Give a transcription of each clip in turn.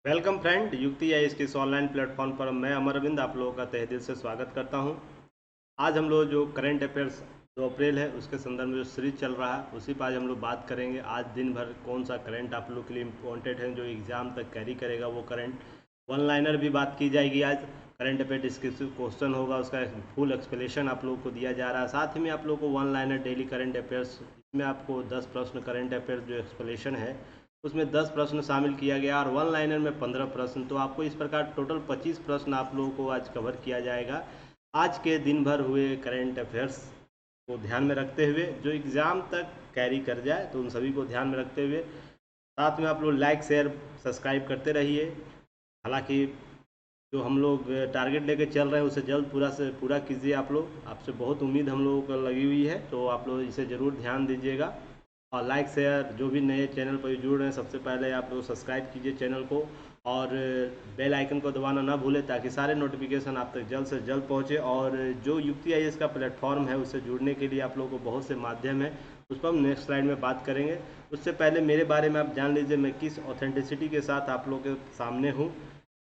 Welcome friend, युक्ति IAS के इस ऑनलाइन प्लेटफॉर्म पर मैं अमर अरविंद आप लोगों का तहे दिल से स्वागत करता हूं। आज हम लोग जो करंट अफेयर्स 2 अप्रैल है उसके संदर्भ में जो सीरीज चल रहा है उसी पर आज हम लोग बात करेंगे। आज दिन भर कौन सा करंट आप लोग के लिए इम्पोर्टेंट है जो एग्ज़ाम तक कैरी करेगा वो करंट वन लाइनर भी बात की जाएगी। आज करंट अफेयर डिस्कसिव क्वेश्चन होगा, उसका फुल एक्सप्लेनेशन आप लोगों को दिया जा रहा है। साथ ही में आप लोग को one liner daily current affairs, इसमें आपको 10 प्रश्न करंट अफेयर जो एक्सप्लेनेशन है उसमें 10 प्रश्न शामिल किया गया और वन लाइनर में 15 प्रश्न, तो आपको इस प्रकार टोटल 25 प्रश्न आप लोगों को आज कवर किया जाएगा। आज के दिन भर हुए करंट अफेयर्स को ध्यान में रखते हुए जो एग्ज़ाम तक कैरी कर जाए तो उन सभी को ध्यान में रखते हुए साथ में आप लोग लाइक शेयर सब्सक्राइब करते रहिए। हालांकि जो हम लोग टारगेट लेके चल रहे हैं उसे जल्द पूरा से पूरा कीजिए। आप लोग, आपसे बहुत उम्मीद हम लोगों को लगी हुई है, तो आप लोग इसे ज़रूर ध्यान दीजिएगा। और लाइक शेयर, जो भी नए चैनल पर जुड़ रहे हैं सबसे पहले आप लोग सब्सक्राइब कीजिए चैनल को और बेल आइकन को दबाना ना भूलें ताकि सारे नोटिफिकेशन आप तक जल्द से जल्द पहुंचे। और जो युक्ति आईएएस का प्लेटफॉर्म है उससे जुड़ने के लिए आप लोगों को बहुत से माध्यम है, उस पर हम नेक्स्ट स्लाइड में बात करेंगे। उससे पहले मेरे बारे में आप जान लीजिए, मैं किस ऑथेंटिसिटी के साथ आप लोगों के सामने हूँ।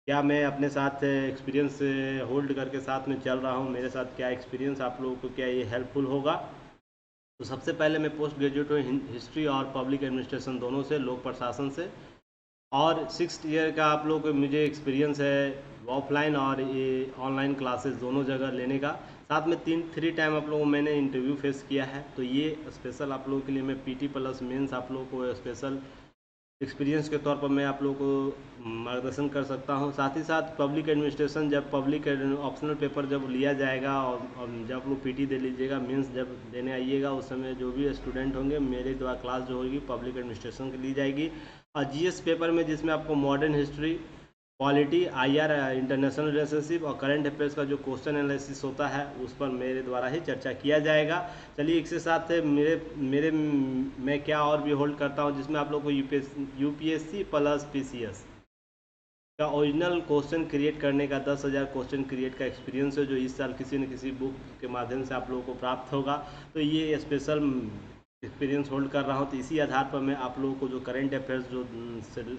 क्या मैं अपने साथ एक्सपीरियंस होल्ड करके साथ में चल रहा हूँ, मेरे साथ क्या एक्सपीरियंस आप लोगों को क्या ये हेल्पफुल होगा। तो सबसे पहले मैं पोस्ट ग्रेजुएट हूँ हिस्ट्री और पब्लिक एडमिनिस्ट्रेशन दोनों से, लोक प्रशासन से। और 6 ईयर का आप लोग को मुझे एक्सपीरियंस है ऑफलाइन और ये ऑनलाइन क्लासेस दोनों जगह लेने का। साथ में 3 टाइम आप लोगों को मैंने इंटरव्यू फेस किया है, तो ये स्पेशल आप लोगों के लिए मैं पीटी प्लस मेंस आप लोगों को स्पेशल एक्सपीरियंस के तौर पर मैं आप लोगों को मार्गदर्शन कर सकता हूं। साथ ही साथ पब्लिक एडमिनिस्ट्रेशन, जब पब्लिक ऑप्शनल पेपर जब लिया जाएगा और जब आप लोग पीटी दे लीजिएगा, मीन्स जब देने आइएगा उस समय जो भी स्टूडेंट होंगे मेरे द्वारा क्लास जो होगी पब्लिक एडमिनिस्ट्रेशन की ली जाएगी। और जीएस पेपर में जिसमें आपको modern history, polity, IR, international relationship और करंट अफेयर्स का जो क्वेश्चन एनालिसिस होता है उस पर मेरे द्वारा ही चर्चा किया जाएगा। चलिए, इसके साथ मेरे मेरे मैं क्या और भी होल्ड करता हूं जिसमें आप लोग को यूपीएससी प्लस पीसीएस का ओरिजिनल क्वेश्चन क्रिएट करने का 10,000 क्वेश्चन क्रिएट का एक्सपीरियंस है जो इस साल किसी न किसी बुक के माध्यम से आप लोगों को प्राप्त होगा। तो ये स्पेशल एक्सपीरियंस होल्ड कर रहा हूँ, तो इसी आधार पर मैं आप लोगों को जो करंट अफेयर्स जो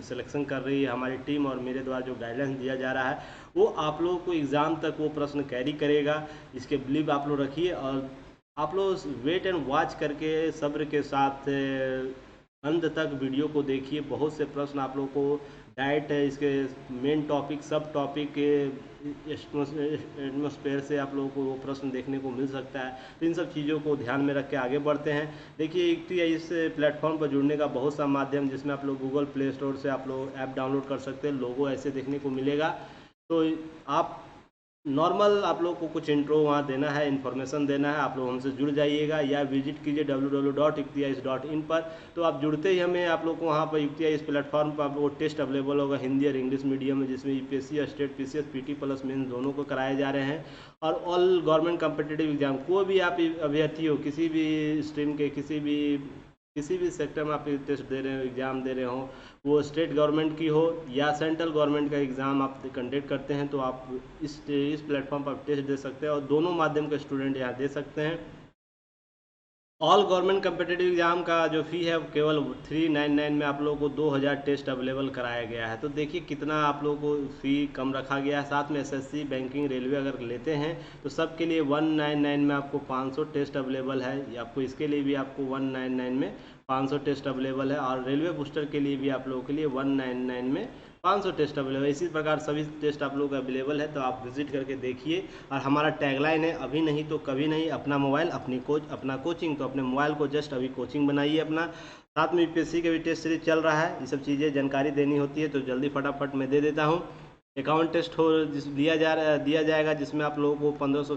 सिलेक्शन कर रही है हमारी टीम और मेरे द्वारा जो गाइडेंस दिया जा रहा है वो आप लोगों को एग्ज़ाम तक वो प्रश्न कैरी करेगा, इसके बिलीव आप लोग रखिए। और आप लोग वेट एंड वॉच करके सब्र के साथ अंत तक वीडियो को देखिए। बहुत से प्रश्न आप लोगों को डाइट है, इसके मेन टॉपिक, सब टॉपिक एटमोसफेयर से आप लोगों को वो प्रश्न देखने को मिल सकता है। तो इन सब चीज़ों को ध्यान में रख के आगे बढ़ते हैं। देखिए, इस प्लेटफॉर्म पर जुड़ने का बहुत सा माध्यम, जिसमें आप लोग गूगल प्ले स्टोर से आप लोग ऐप डाउनलोड कर सकते हैं, लोगो ऐसे देखने को मिलेगा। तो आप नॉर्मल आप लोग को कुछ इंट्रो वहाँ देना है, इन्फॉर्मेशन देना है, आप लोग हमसे जुड़ जाइएगा या विजिट कीजिए www.yuktiais.in पर। तो आप जुड़ते ही हमें आप लोग को वहाँ पर यूक्तिया इस प्लेटफॉर्म पर आप लोग को टेस्ट अवेलेबल होगा हिंदी और इंग्लिश मीडियम में, जिसमें यूपीएससी और state PCS PT plus mains दोनों को कराए जा रहे हैं। और ऑल गवर्नमेंट कम्पिटिटिव एग्जाम, कोई भी आप अभ्यर्थी हो, किसी भी स्ट्रीम के, किसी भी सेक्टर में आप टेस्ट दे रहे हो, एग्ज़ाम दे रहे हो, वो स्टेट गवर्नमेंट की हो या सेंट्रल गवर्नमेंट का एग्ज़ाम आप कंडक्ट करते हैं, तो आप इस प्लेटफॉर्म पर आप टेस्ट दे सकते हैं और दोनों माध्यम के स्टूडेंट यहाँ दे सकते हैं। ऑल गवर्नमेंट कम्पिटिटिव एग्जाम का जो फ़ी है केवल 399 में आप लोगों को 2000 टेस्ट अवेलेबल कराया गया है। तो देखिए कितना आप लोगों को फ़ी कम रखा गया है। साथ में एसएससी, बैंकिंग, रेलवे अगर लेते हैं तो सबके लिए 199 में आपको 500 टेस्ट अवेलेबल है। आपको इसके लिए भी आपको 199 में 500 टेस्ट अवेलेबल है और रेलवे बूस्टर के लिए भी आप लोगों के लिए 199 में 500 टेस्ट अवेलेबल है। इसी प्रकार सभी टेस्ट आप लोग अवेलेबल है, तो आप विजिट करके देखिए। और हमारा टैगलाइन है, अभी नहीं तो कभी नहीं, अपना मोबाइल अपनी कोच अपना कोचिंग। तो अपने मोबाइल को जस्ट अभी कोचिंग बनाइए अपना। साथ में यूपीएससी का भी टेस्ट सीरीज चल रहा है, ये सब चीज़ें जानकारी देनी होती है तो जल्दी फटाफट मैं दे देता हूँ। अकाउंट टेस्ट हो दिया जाएगा, जिसमें आप लोगों को 1500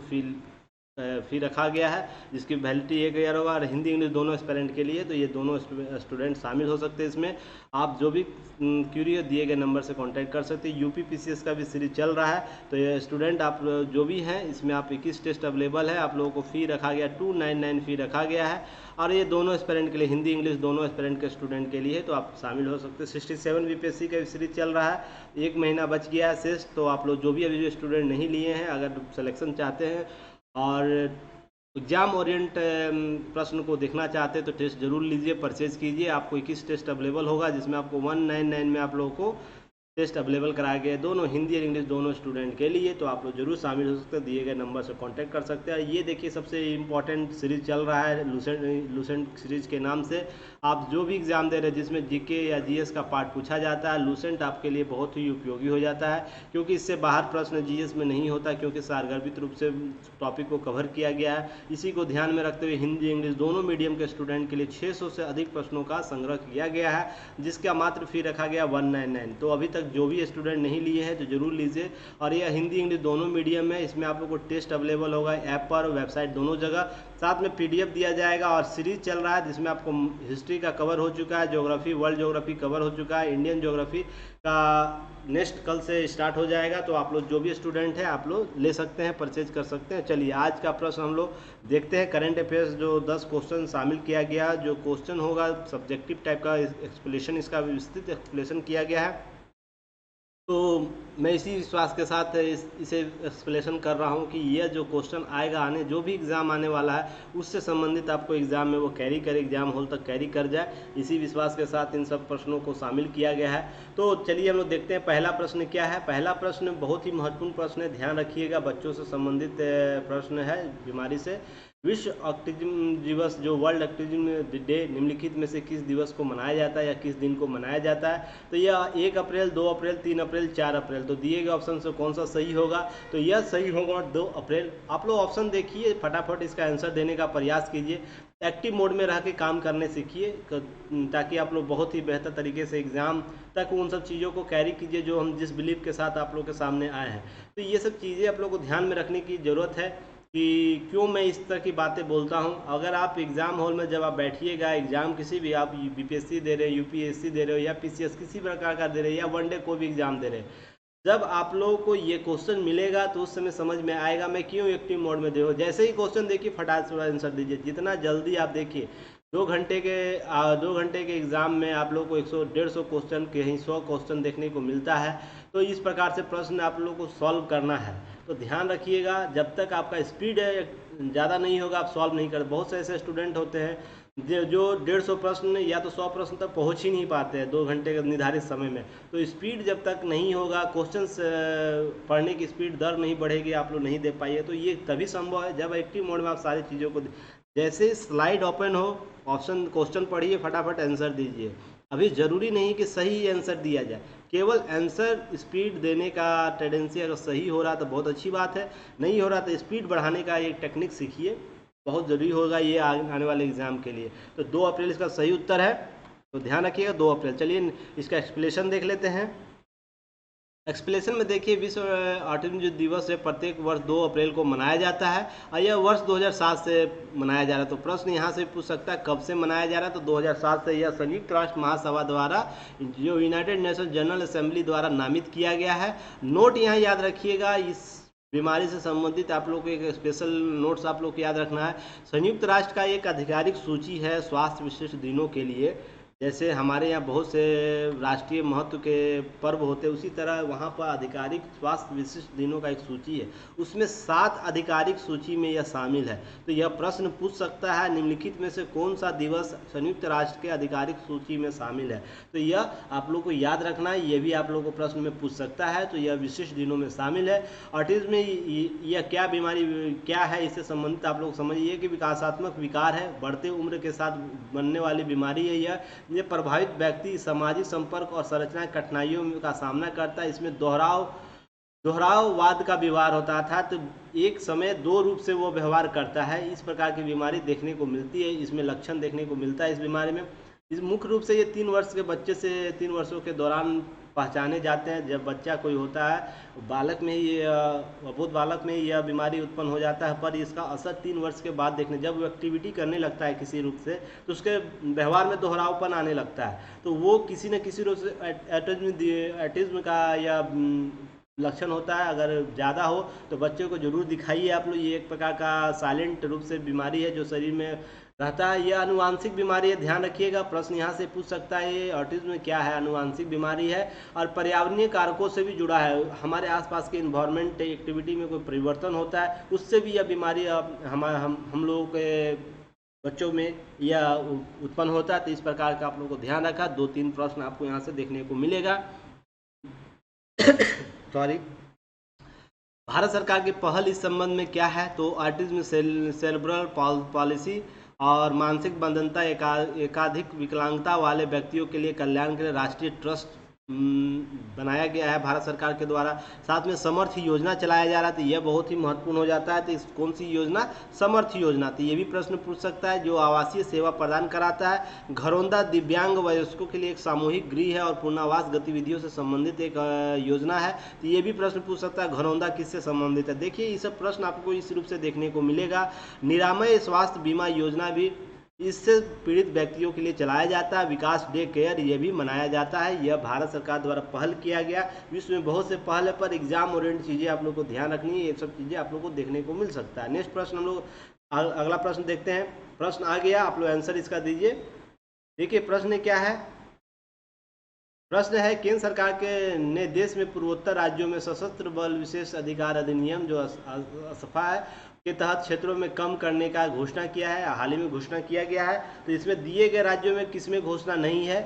फी रखा गया है, जिसकी वैलिडिटी 1 ईयर होगा और हिंदी इंग्लिश दोनों एस्पेरेंट के लिए। तो ये दोनों स्टूडेंट शामिल हो सकते हैं इसमें। आप जो भी क्यूरी दिए गए नंबर से कांटेक्ट कर सकते हैं। यूपी पीसीएस का भी सीरीज चल रहा है, तो ये स्टूडेंट आप जो भी हैं इसमें आप 21 टेस्ट अवेलेबल है। आप लोगों को फ़ी रखा गया 299 फ़ी रखा गया है और ये दोनों एस्पेरेंट के लिए, हिंदी इंग्लिश दोनों एस्पेरेंट के स्टूडेंट के लिए, तो आप शामिल हो सकते हैं। 67 बीपीएससी का भी सीरीज चल रहा है, 1 महीना बच गया है शेष। तो आप लोग जो भी अभी जो स्टूडेंट नहीं लिए हैं, अगर सिलेक्शन चाहते हैं और एग्जाम ओरिएंट प्रश्न को देखना चाहते हैं तो टेस्ट जरूर लीजिए, परचेज कीजिए। आपको 21 टेस्ट अवेलेबल होगा, जिसमें आपको 199 में आप लोगों को टेस्ट अवेलेबल कराया गया है, दोनों हिंदी और इंग्लिश दोनों स्टूडेंट के लिए। तो आप लोग जरूर शामिल हो सकते हैं, दिए गए नंबर से कांटेक्ट कर सकते हैं। ये देखिए सबसे इम्पोर्टेंट सीरीज चल रहा है लूसेंट सीरीज के नाम से। आप जो भी एग्ज़ाम दे रहे हैं जिसमें जीके या जीएस का पार्ट पूछा जाता है, लूसेंट आपके लिए बहुत ही उपयोगी हो जाता है, क्योंकि इससे बाहर प्रश्न जीएस में नहीं होता, क्योंकि सारगर्भित रूप से टॉपिक को कवर किया गया है। इसी को ध्यान में रखते हुए हिंदी इंग्लिश दोनों मीडियम के स्टूडेंट के लिए 600 से अधिक प्रश्नों का संग्रह किया गया है, जिसका मात्र फी रखा गया 199। तो अभी तक जो भी स्टूडेंट नहीं लिए हैं तो जरूर लीजिए। और यह हिंदी इंग्लिश दोनों मीडियम में, इसमें आप लोग को टेस्ट अवेलेबल होगा ऐप पर, वेबसाइट दोनों जगह, साथ में पीडीएफ दिया जाएगा। और सीरीज चल रहा है जिसमें आपको हिस्ट्री का कवर हो चुका है, ज्योग्राफी वर्ल्ड ज्योग्राफी कवर हो चुका है, इंडियन ज्योग्राफी का नेक्स्ट कल से स्टार्ट हो जाएगा। तो आप लोग जो भी स्टूडेंट हैं आप लोग ले सकते हैं, परचेज कर सकते हैं। चलिए आज का प्रश्न हम लोग देखते हैं। करंट अफेयर्स जो 10 क्वेश्चन शामिल किया गया, जो क्वेश्चन होगा सब्जेक्टिव टाइप का एक्सप्लेनेशन, इसका विस्तृत एक्सप्लेनेशन किया गया है। तो मैं इसी विश्वास के साथ इसे एक्सप्लेनेशन कर रहा हूँ कि यह जो क्वेश्चन आएगा, आने जो भी एग्ज़ाम आने वाला है उससे संबंधित आपको एग्ज़ाम में वो कैरी करे, एग्ज़ाम हॉल तक कैरी कर जाए, इसी विश्वास के साथ इन सब प्रश्नों को शामिल किया गया है। तो चलिए हम लोग देखते हैं पहला प्रश्न क्या है। पहला प्रश्न बहुत ही महत्वपूर्ण प्रश्न है, ध्यान रखिएगा, बच्चों से संबंधित प्रश्न है बीमारी से। विश्व ऑटिज्म दिवस जो वर्ल्ड ऑटिज्म डे निम्नलिखित में से किस दिवस को मनाया जाता है या किस दिन को मनाया जाता है? तो यह 1 अप्रैल, 2 अप्रैल, 3 अप्रैल, 4 अप्रैल। तो दिए गए ऑप्शन से कौन सा सही होगा? तो यह सही होगा 2 अप्रैल। आप लोग ऑप्शन देखिए, फटाफट इसका आंसर देने का प्रयास कीजिए, एक्टिव मोड में रह के काम करने सीखिए, ताकि आप लोग बहुत ही बेहतर तरीके से एग्ज़ाम तक उन सब चीज़ों को कैरी कीजिए जो हम जिस बिलीव के साथ आप लोग के सामने आए हैं। तो ये सब चीज़ें आप लोग को ध्यान में रखने की ज़रूरत है कि क्यों मैं इस तरह की बातें बोलता हूं। अगर आप एग्ज़ाम हॉल में जब आप बैठिएगा, एग्ज़ाम किसी भी, आप बीपीएससी दे रहे हैं, यूपीएससी दे रहे हो या पीसीएस किसी प्रकार का दे रहे हैं या वनडे कोई भी एग्ज़ाम दे रहे हैं, जब आप लोगों को ये क्वेश्चन मिलेगा तो उस समय समझ में आएगा मैं क्यों एक्टिव मोड में दे रहा हूँ। जैसे ही क्वेश्चन देखिए फटाक से आंसर दीजिए, जितना जल्दी आप देखिए। 2 घंटे के एग्ज़ाम में आप लोग को 100-150 क्वेश्चन, कहीं 100 क्वेश्चन देखने को मिलता है। तो इस प्रकार से प्रश्न आप लोग को सॉल्व करना है। तो ध्यान रखिएगा, जब तक आपका स्पीड ज़्यादा नहीं होगा आप सॉल्व नहीं कर। बहुत से ऐसे स्टूडेंट होते हैं जो 150 प्रश्न या तो 100 प्रश्न तक पहुंच ही नहीं पाते हैं 2 घंटे के निर्धारित समय में। तो स्पीड जब तक नहीं होगा, क्वेश्चंस पढ़ने की स्पीड दर नहीं बढ़ेगी, आप लोग नहीं दे पाइए। तो ये तभी संभव है जब एक्टिव मोड में आप सारी चीज़ों को, जैसे स्लाइड ओपन हो, ऑप्शन क्वेश्चन पढ़िए, फटाफट आंसर दीजिए। अभी ज़रूरी नहीं कि सही आंसर दिया जाए, केवल आंसर स्पीड देने का टेंडेंसी अगर सही हो रहा तो बहुत अच्छी बात है, नहीं हो रहा तो स्पीड बढ़ाने का एक टेक्निक सीखिए, बहुत ज़रूरी होगा ये आने वाले एग्ज़ाम के लिए। तो 2 अप्रैल इसका सही उत्तर है, तो ध्यान रखिएगा 2 अप्रैल। चलिए इसका एक्सप्लेनेशन देख लेते हैं। एक्सप्लेनेशन में देखिए, विश्व ऑटिज्म जो दिवस है प्रत्येक वर्ष 2 अप्रैल को मनाया जाता है और यह वर्ष 2007 से मनाया जा रहा है। तो प्रश्न यहाँ से पूछ सकता है कब से मनाया जा रहा है? तो 2007 से यह संयुक्त राष्ट्र महासभा द्वारा, जो यूनाइटेड नेशन जनरल असेंबली द्वारा नामित किया गया है। नोट यहाँ याद रखिएगा, इस बीमारी से संबंधित आप लोग को एक स्पेशल नोट्स आप लोग को याद रखना है। संयुक्त राष्ट्र का एक आधिकारिक सूची है स्वास्थ्य विशिष्ट दिनों के लिए। जैसे हमारे यहाँ बहुत से राष्ट्रीय महत्व के पर्व होते हैं, उसी तरह वहाँ पर आधिकारिक स्वास्थ्य विशिष्ट दिनों का एक सूची है, उसमें 7 आधिकारिक सूची में यह शामिल है। तो यह प्रश्न पूछ सकता है निम्नलिखित में से कौन सा दिवस संयुक्त राष्ट्र के आधिकारिक सूची में शामिल है? तो यह आप लोग को याद रखना है, यह भी आप लोग को प्रश्न में पूछ सकता है। तो यह विशिष्ट दिनों में शामिल है। ऑटिज्म में यह क्या बीमारी क्या है, इससे संबंधित आप लोग समझिए कि विकासात्मक विकार है, बढ़ते उम्र के साथ बनने वाली बीमारी है। ये प्रभावित व्यक्ति सामाजिक संपर्क और संरचना कठिनाइयों का सामना करता है। इसमें दोहराववाद का व्यवहार होता था, तो एक समय 2 रूप से वो व्यवहार करता है। इस प्रकार की बीमारी देखने को मिलती है, इसमें लक्षण देखने को मिलता है इस बीमारी में। इस मुख्य रूप से ये 3 वर्ष के बच्चे से 3 वर्षों के दौरान पहचाने जाते हैं। जब बच्चा कोई होता है बालक में ही, अबोध बालक में यह बीमारी उत्पन्न हो जाता है, पर इसका असर 3 वर्ष के बाद देखने, जब वो एक्टिविटी करने लगता है किसी रूप से तो उसके व्यवहार में दोहरावपन आने लगता है। तो वो किसी न किसी रूप से ऑटिज्म का या लक्षण होता है। अगर ज़्यादा हो तो बच्चे को जरूर दिखाइए आप लोग। ये एक प्रकार का साइलेंट रूप से बीमारी है जो शरीर में रहता है। यह आनुवांशिक बीमारी है, ध्यान रखिएगा, प्रश्न यहाँ से पूछ सकता है ये ऑटिज्म क्या है। आनुवांशिक बीमारी है और पर्यावरणीय कारकों से भी जुड़ा है। हमारे आसपास के इन्वायरमेंट एक्टिविटी में कोई परिवर्तन होता है, उससे भी यह बीमारी हम लोगों के बच्चों में यह उत्पन्न होता है। तो इस प्रकार का आप लोगों को ध्यान रखा। 2-3 प्रश्न आपको यहाँ से देखने को मिलेगा। सॉरी, भारत सरकार की पहल इस संबंध में क्या है? तो ऑटिज्म सेरेब्रल पॉलिसी और मानसिक बंधनता एकाधिक विकलांगता वाले व्यक्तियों के लिए कल्याण के लिए राष्ट्रीय ट्रस्ट बनाया गया है भारत सरकार के द्वारा। साथ में समर्थ योजना चलाया जा रहा है, तो यह बहुत ही महत्वपूर्ण हो जाता है। तो इस कौन सी योजना? समर्थ योजना। तो ये भी प्रश्न पूछ सकता है। जो आवासीय सेवा प्रदान कराता है। घरौंदा दिव्यांग वयस्कों के लिए एक सामूहिक गृह है और पुनर्वास गतिविधियों से संबंधित एक योजना है। तो ये भी प्रश्न पूछ सकता है, घरौंदा किससे संबंधित है? देखिए ये सब प्रश्न आपको इस रूप से देखने को मिलेगा। निरामय स्वास्थ्य बीमा योजना भी इससे पीड़ित व्यक्तियों के लिए चलाया जाता है। विकास डे केयर ये भी मनाया जाता है। यह भारत सरकार द्वारा पहल किया गया। विश्व में बहुत से पहल है, पर एग्जाम ओरिएंटेड चीज़ें आप लोग को ध्यान रखनी है। ये सब चीज़ें आप लोग को देखने को मिल सकता है। नेक्स्ट प्रश्न हम लोग अगला प्रश्न देखते हैं। प्रश्न आ गया, आप लोग आंसर इसका दीजिए। देखिए प्रश्न क्या है? प्रश्न है, केंद्र सरकार के ने देश में पूर्वोत्तर राज्यों में सशस्त्र बल विशेष अधिकार अधिनियम जो असफा है के तहत क्षेत्रों में कम करने का घोषणा किया है। हाल ही में घोषणा किया गया है। तो इसमें दिए गए राज्यों में किसमें घोषणा नहीं है?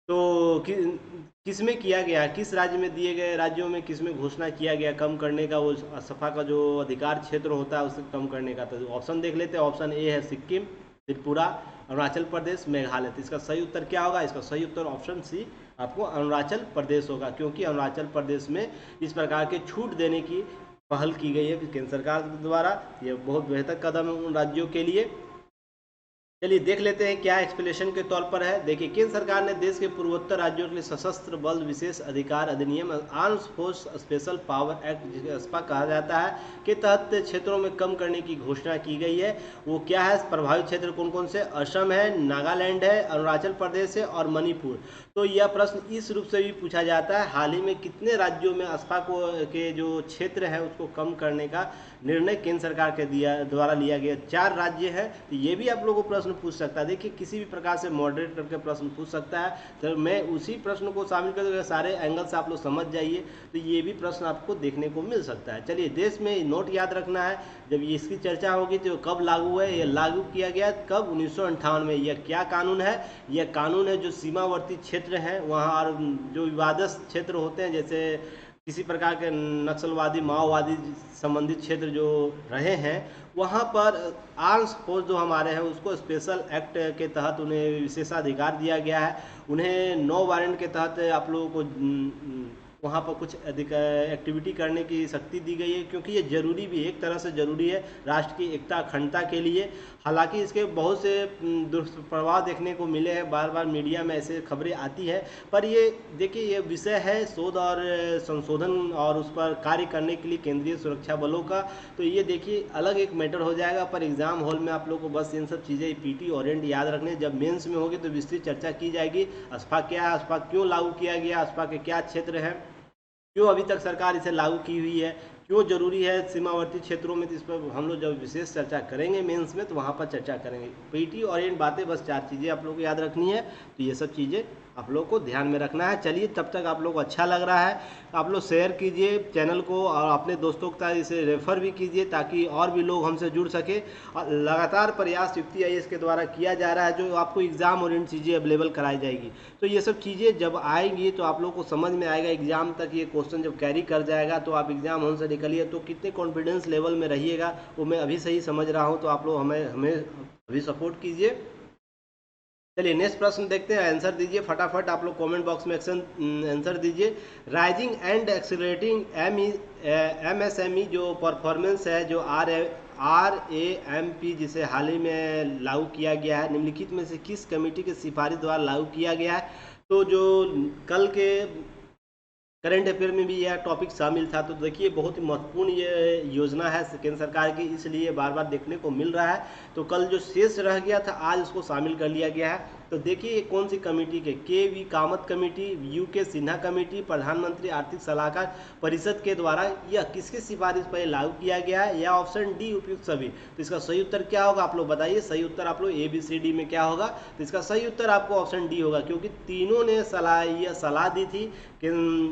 तो किसमें किया गया? किस राज्य में दिए गए राज्यों में किसमें घोषणा किया गया कम करने का? वो असफा का जो अधिकार क्षेत्र होता है उसे कम करने का। तो ऑप्शन देख लेते हैं। ऑप्शन ए है सिक्किम, त्रिपुरा, अरुणाचल प्रदेश, मेघालय। तो इसका सही उत्तर क्या होगा? इसका सही उत्तर ऑप्शन सी आपको अरुणाचल प्रदेश होगा, क्योंकि अरुणाचल प्रदेश में इस प्रकार के छूट देने की पहल की गई है केंद्र सरकार द्वारा। यह बहुत बेहतर कदम है उन राज्यों के लिए। चलिए देख लेते हैं क्या एक्सप्लेनेशन के तौर पर है। देखिए, केंद्र सरकार ने देश के पूर्वोत्तर राज्यों के लिए सशस्त्र बल विशेष अधिकार अधिनियम arms force special power act, जिसे अस्पा कहा जाता है, के तहत क्षेत्रों में कम करने की घोषणा की गई है। वो क्या है? प्रभावित क्षेत्र कौन कौन से? असम है, नागालैंड है, अरुणाचल प्रदेश है और मणिपुर। तो यह प्रश्न इस रूप से भी पूछा जाता है, हाल ही में कितने राज्यों में अस्पा को के जो क्षेत्र है उसको कम करने का निर्णय केंद्र सरकार के द्वारा लिया गया? 4 राज्य है। तो ये भी आप लोगों को प्रश्न पूछ सकता है। देखिए किसी भी प्रकार से मॉडरेट करके प्रश्न पूछ सकता है। तो मैं उसी प्रश्न को शामिल कर सारे एंगल से आप लोग समझ जाइए, तो ये भी प्रश्न आपको देखने को मिल सकता है। चलिए, देश में नोट याद रखना है, जब ये इसकी चर्चा होगी तो कब लागू है? यह लागू किया गया कब? 1958 में। यह क्या कानून है? यह कानून है जो सीमावर्ती क्षेत्र हैं वहाँ और जो विवादस्त क्षेत्र होते हैं, जैसे किसी प्रकार के नक्सलवादी माओवादी संबंधित क्षेत्र जो रहे हैं, वहाँ पर आर्म्स फोर्स जो हमारे हैं उसको स्पेशल एक्ट के तहत उन्हें विशेषाधिकार दिया गया है। उन्हें नो वारंट के तहत आप लोगों को वहाँ पर कुछ अधिक एक्टिविटी करने की शक्ति दी गई है, क्योंकि ये जरूरी भी एक तरह से ज़रूरी है राष्ट्र की एकता अखंडता के लिए। हालांकि इसके बहुत से दुष्प्रभाव देखने को मिले हैं, बार बार मीडिया में ऐसे खबरें आती है, पर ये देखिए ये विषय है शोध और संशोधन और उस पर कार्य करने के लिए केंद्रीय सुरक्षा बलों का। तो ये देखिए अलग एक मैटर हो जाएगा, पर एग्जाम हॉल में आप लोग को बस इन सब चीज़ें पीटी ओरिएंट याद रखने। जब मेंस में होगी तो विस्तृत चर्चा की जाएगी। अस्पा क्या है, अस्पा क्यों लागू किया गया, अस्पा के क्या क्षेत्र हैं, क्यों अभी तक सरकार इसे लागू की हुई है, क्यों जरूरी है सीमावर्ती क्षेत्रों में। तो इस पर हम लोग जब विशेष चर्चा करेंगे मेंस में तो वहाँ पर चर्चा करेंगे। पीटी और इन बातें बस 4 चीज़ें आप लोग को याद रखनी है। तो ये सब चीज़ें आप लोग को ध्यान में रखना है। चलिए, तब तक आप लोग को अच्छा लग रहा है आप लोग शेयर कीजिए चैनल को और अपने दोस्तों के साथ इसे रेफ़र भी कीजिए, ताकि और भी लोग हमसे जुड़ सके। और लगातार प्रयास युक्ति आईएएस के द्वारा किया जा रहा है, जो आपको एग्जाम ओरिएंटेड चीज़ें अवेलेबल कराई जाएगी। तो ये सब चीज़ें जब आएंगी तो आप लोग को समझ में आएगा। एग्जाम तक ये क्वेश्चन जब कैरी कर जाएगा तो आप एग्जाम हॉल से निकलिए तो कितने कॉन्फिडेंस लेवल में रहिएगा, वो मैं अभी से ही समझ रहा हूँ। तो आप लोग हमें अभी सपोर्ट कीजिए। चलिए नेक्स्ट प्रश्न देखते हैं, आंसर दीजिए फटाफट। आप लोग कमेंट बॉक्स में आंसर दीजिए। राइजिंग एंड एक्सीलरेटिंग MSME जो परफॉर्मेंस है, जो RAMP जिसे हाल ही में लागू किया गया है, निम्नलिखित में से किस कमेटी की सिफारिश द्वारा लागू किया गया है? तो जो कल के करंट अफेयर में भी यह टॉपिक शामिल था। तो देखिए बहुत ही महत्वपूर्ण ये योजना है केंद्र सरकार की, इसलिए बार बार देखने को मिल रहा है। तो कल जो शेष रह गया था आज उसको शामिल कर लिया गया है। तो देखिए ये कौन सी कमेटी के? KV Kamat committee, UK Sinha committee, प्रधानमंत्री आर्थिक सलाहकार परिषद के द्वारा यह किसकी सिफारिश पर लागू किया गया है? या ऑप्शन डी उपयुक्त सभी। तो इसका सही उत्तर क्या होगा आप लोग बताइए। सही उत्तर आप लोग ABCD में क्या होगा? तो इसका सही उत्तर आपको ऑप्शन डी होगा, क्योंकि तीनों ने सलाह दी थी कि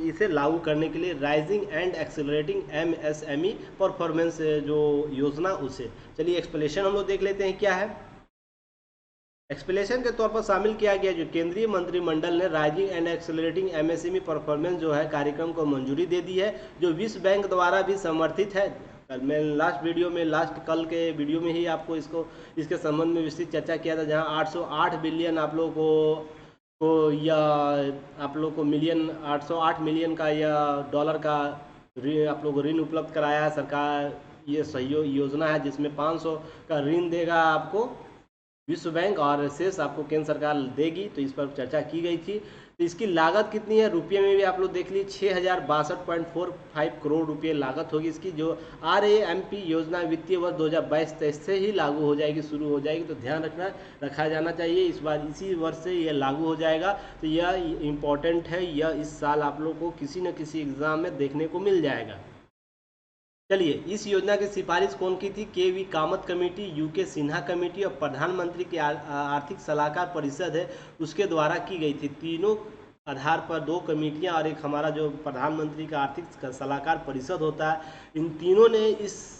इसे लागू करने के लिए, rising and accelerating MSME performance जो योजना उसे। चलिए एक्सप्लेनेशन हम लोग देख लेते हैं क्या है। एक्सप्लेनेशन के तौर पर शामिल किया गया जो केंद्रीय मंत्रिमंडल ने rising and accelerating MSME performance जो है कार्यक्रम को मंजूरी दे दी है, जो विश्व बैंक द्वारा भी समर्थित है। मैं लास्ट कल के वीडियो में ही आपको इसके संबंध में विस्तृत चर्चा किया था, जहां 808 बिलियन आप लोगों को या आप लोग को मिलियन 808 मिलियन का या डॉलर का आप लोग को ऋण उपलब्ध कराया है सरकार। ये सहयोग योजना है जिसमें 500 का ऋण देगा आपको विश्व बैंक और शेष आपको केंद्र सरकार देगी। तो इस पर चर्चा की गई थी। तो इसकी लागत कितनी है रुपये में भी आप लोग देख लीजिए, 6062.45 करोड़ रुपये लागत होगी इसकी, जो RAMP योजना वित्तीय वर्ष 2022-23 से ही लागू हो जाएगी, शुरू हो जाएगी। तो ध्यान रखा जाना चाहिए, इस बार इसी वर्ष से यह लागू हो जाएगा। तो यह इम्पोर्टेंट है, यह इस साल आप लोग को किसी न किसी एग्ज़ाम में देखने को मिल जाएगा। चलिए, इस योजना की सिफारिश कौन की थी? KV Kamat committee, UK Sinha committee और प्रधानमंत्री की आर्थिक सलाहकार परिषद है उसके द्वारा की गई थी। तीनों आधार पर 2 कमेटियां और एक हमारा जो प्रधानमंत्री का आर्थिक सलाहकार परिषद होता है, इन तीनों ने इस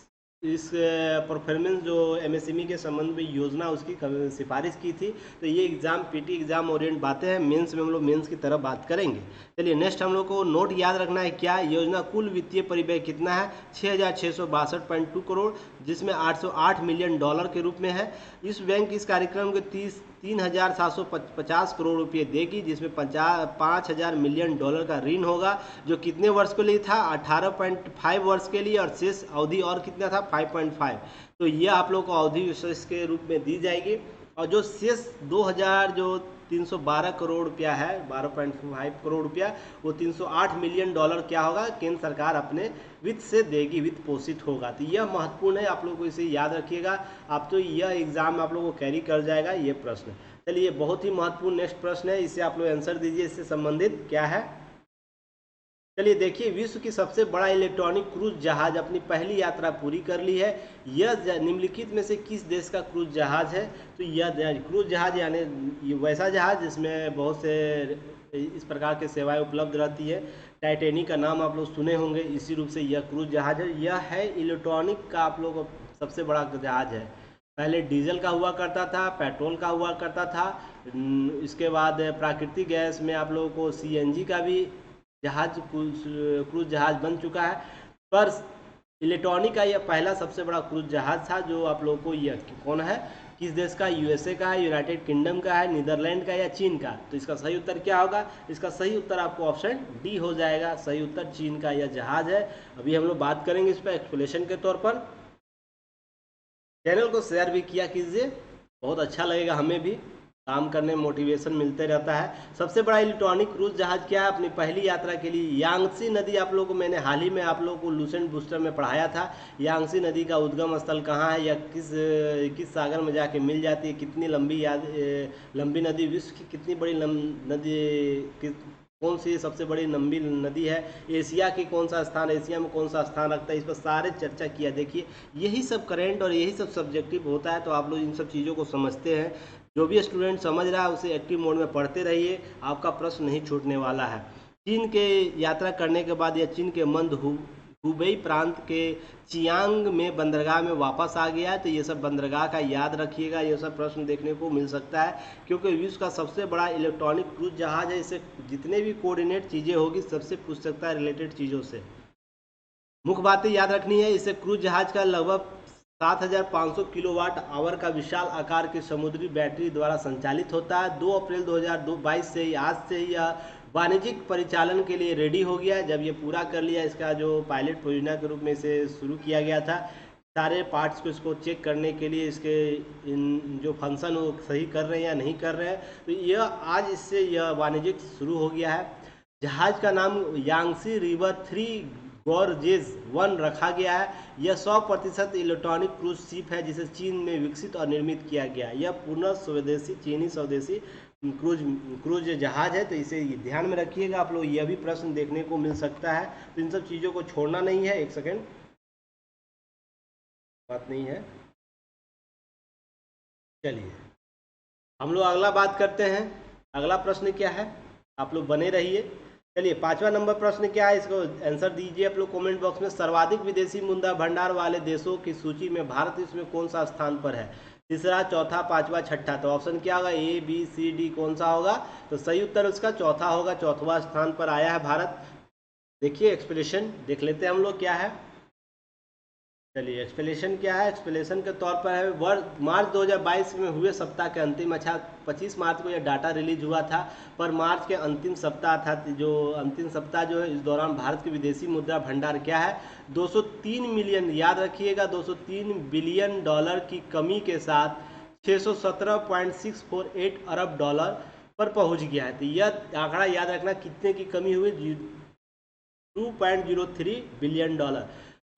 परफॉर्मेंस जो MSME के संबंध में योजना उसकी सिफारिश की थी। तो ये एग्ज़ाम PT एग्ज़ाम ओरिएंट बातें हैं, मेंस में हम लोग मेंस की तरफ बात करेंगे। चलिए नेक्स्ट हम लोग को नोट याद रखना है क्या, योजना कुल वित्तीय परिव्यय कितना है? 6662.2 करोड़, जिसमें 808 मिलियन डॉलर के रूप में है। इस बैंक इस कार्यक्रम के 3,750 करोड़ रुपये देगी, जिसमें 5,000 मिलियन डॉलर का ऋण होगा, जो कितने वर्ष के लिए था? 18.5 वर्ष के लिए, और शेष अवधि और कितना था? 5.5। तो ये आप लोग को अवधि विशेष के रूप में दी जाएगी। और जो शेष 312 करोड़ रुपया है, 12.5 करोड़ रुपया, वो 308 मिलियन डॉलर क्या होगा? केंद्र सरकार अपने वित्त से देगी, वित्त पोषित होगा। तो यह महत्वपूर्ण है, आप लोगों को इसे याद रखिएगा। आप तो यह एग्जाम आप लोगों को कैरी कर जाएगा ये प्रश्न। चलिए, बहुत ही महत्वपूर्ण नेक्स्ट प्रश्न है, इसे आप लोग आंसर दीजिए, इससे संबंधित क्या है। चलिए देखिए, विश्व की सबसे बड़ा इलेक्ट्रॉनिक क्रूज जहाज अपनी पहली यात्रा पूरी कर ली है। यह निम्नलिखित में से किस देश का क्रूज जहाज है? तो यह क्रूज जहाज यानी वैसा जहाज जिसमें बहुत से इस प्रकार के सेवाएं उपलब्ध रहती है। टाइटैनिक का नाम आप लोग सुने होंगे, इसी रूप से यह क्रूज जहाज है। यह है इलेक्ट्रॉनिक का आप लोग सबसे बड़ा जहाज है। पहले डीजल का हुआ करता था, पेट्रोल का हुआ करता था, इसके बाद प्राकृतिक गैस में आप लोगों को CNG का भी जहाज क्रूज जहाज बन चुका है। पर इलेक्ट्रॉनिक का यह पहला सबसे बड़ा क्रूज जहाज था, जो आप लोगों को यह कौन है, किस देश का? USA का है, यूनाइटेड किंगडम का है, नीदरलैंड का या चीन का? तो इसका सही उत्तर क्या होगा? इसका सही उत्तर आपको ऑप्शन D हो जाएगा। सही उत्तर चीन का यह जहाज है। अभी हम लोग बात करेंगे इस पर एक्सप्लेनेशन के तौर पर। चैनल को शेयर भी किया कीजिए, बहुत अच्छा लगेगा, हमें भी काम करने में मोटिवेशन मिलते रहता है। सबसे बड़ा इलेक्ट्रॉनिक क्रूज जहाज क्या है? अपनी पहली यात्रा के लिए यांगसी नदी, आप लोगों को मैंने हाल ही में आप लोगों को लूसेंट बूस्टर में पढ़ाया था। यांगसी नदी का उद्गम स्थल कहाँ है, या किस सागर में जाके मिल जाती है? कितनी लंबी नदी, विश्व की कितनी बड़ी नदी, कौन सी सबसे बड़ी लंबी नदी है? एशिया की कौन सा स्थान, एशिया में कौन सा स्थान रखता है? इस पर सारे चर्चा किया। देखिए, यही सब करेंट और यही सब सब्जेक्टिव होता है, तो आप लोग इन सब चीज़ों को समझते हैं। जो भी स्टूडेंट समझ रहा है उसे एक्टिव मोड में पढ़ते रहिए, आपका प्रश्न नहीं छूटने वाला है। चीन के यात्रा करने के बाद यह चीन के हुबेई प्रांत के चियांग में बंदरगाह में वापस आ गया है। तो ये सब बंदरगाह का याद रखिएगा, ये सब प्रश्न देखने को मिल सकता है, क्योंकि विश्व का सबसे बड़ा इलेक्ट्रॉनिक क्रूज जहाज है। इसे जितने भी कोऑर्डिनेट चीज़ें होगी सबसे पूछ सकता है रिलेटेड चीज़ों से। मुख्य बातें याद रखनी है। इसे क्रूज जहाज का लगभग 7500 किलोवाट आवर का विशाल आकार की समुद्री बैटरी द्वारा संचालित होता है। 2 अप्रैल 2022 से आज से यह वाणिज्यिक परिचालन के लिए रेडी हो गया है। जब ये पूरा कर लिया, इसका जो पायलट परियोजना के रूप में इसे शुरू किया गया था, सारे पार्ट्स को इसको चेक करने के लिए इसके जो फंक्शन वो सही कर रहे हैं या नहीं कर रहे हैं। तो यह आज इससे यह वाणिज्यिक शुरू हो गया है। जहाज का नाम यांगसी रिवर 3 गॉर्जेस 1 रखा गया है। यह 100% इलेक्ट्रॉनिक क्रूज शिप है, जिसे चीन में विकसित और निर्मित किया गया है। यह पूर्ण स्वदेशी चीनी स्वदेशी क्रूज जहाज है। तो इसे ध्यान में रखिएगा आप लोग, यह भी प्रश्न देखने को मिल सकता है। तो इन सब चीज़ों को छोड़ना नहीं है। एक सेकेंड, बात नहीं है। चलिए हम लोग अगला बात करते हैं। अगला प्रश्न क्या है, आप लोग बने रहिए। चलिए 5वां नंबर प्रश्न क्या है, इसको आंसर दीजिए आप लोग कमेंट बॉक्स में। सर्वाधिक विदेशी मुद्रा भंडार वाले देशों की सूची में भारत इसमें कौन सा स्थान पर है? तीसरा, चौथा, पांचवा, छठा। तो ऑप्शन क्या होगा? ए बी सी डी कौन सा होगा? तो सही उत्तर उसका चौथा होगा। चौथवा स्थान पर आया है भारत। देखिए एक्सप्लेनेशन देख लेते हैं हम लोग क्या है। चलिए एक्सप्लेनेशन क्या है। एक्सप्लेनेशन के तौर पर है, वर्ष मार्च 2022 में हुए सप्ताह के अंतिम, अच्छा 25 मार्च को यह डाटा रिलीज हुआ था, पर मार्च के अंतिम सप्ताह था, जो अंतिम सप्ताह जो है, इस दौरान भारत के विदेशी मुद्रा भंडार क्या है? 203 मिलियन, याद रखिएगा 203 बिलियन डॉलर की कमी के साथ 617.648 अरब डॉलर पर पहुंच गया है। तो यह आंकड़ा याद रखना, कितने की कमी हुई? 2.03 बिलियन डॉलर।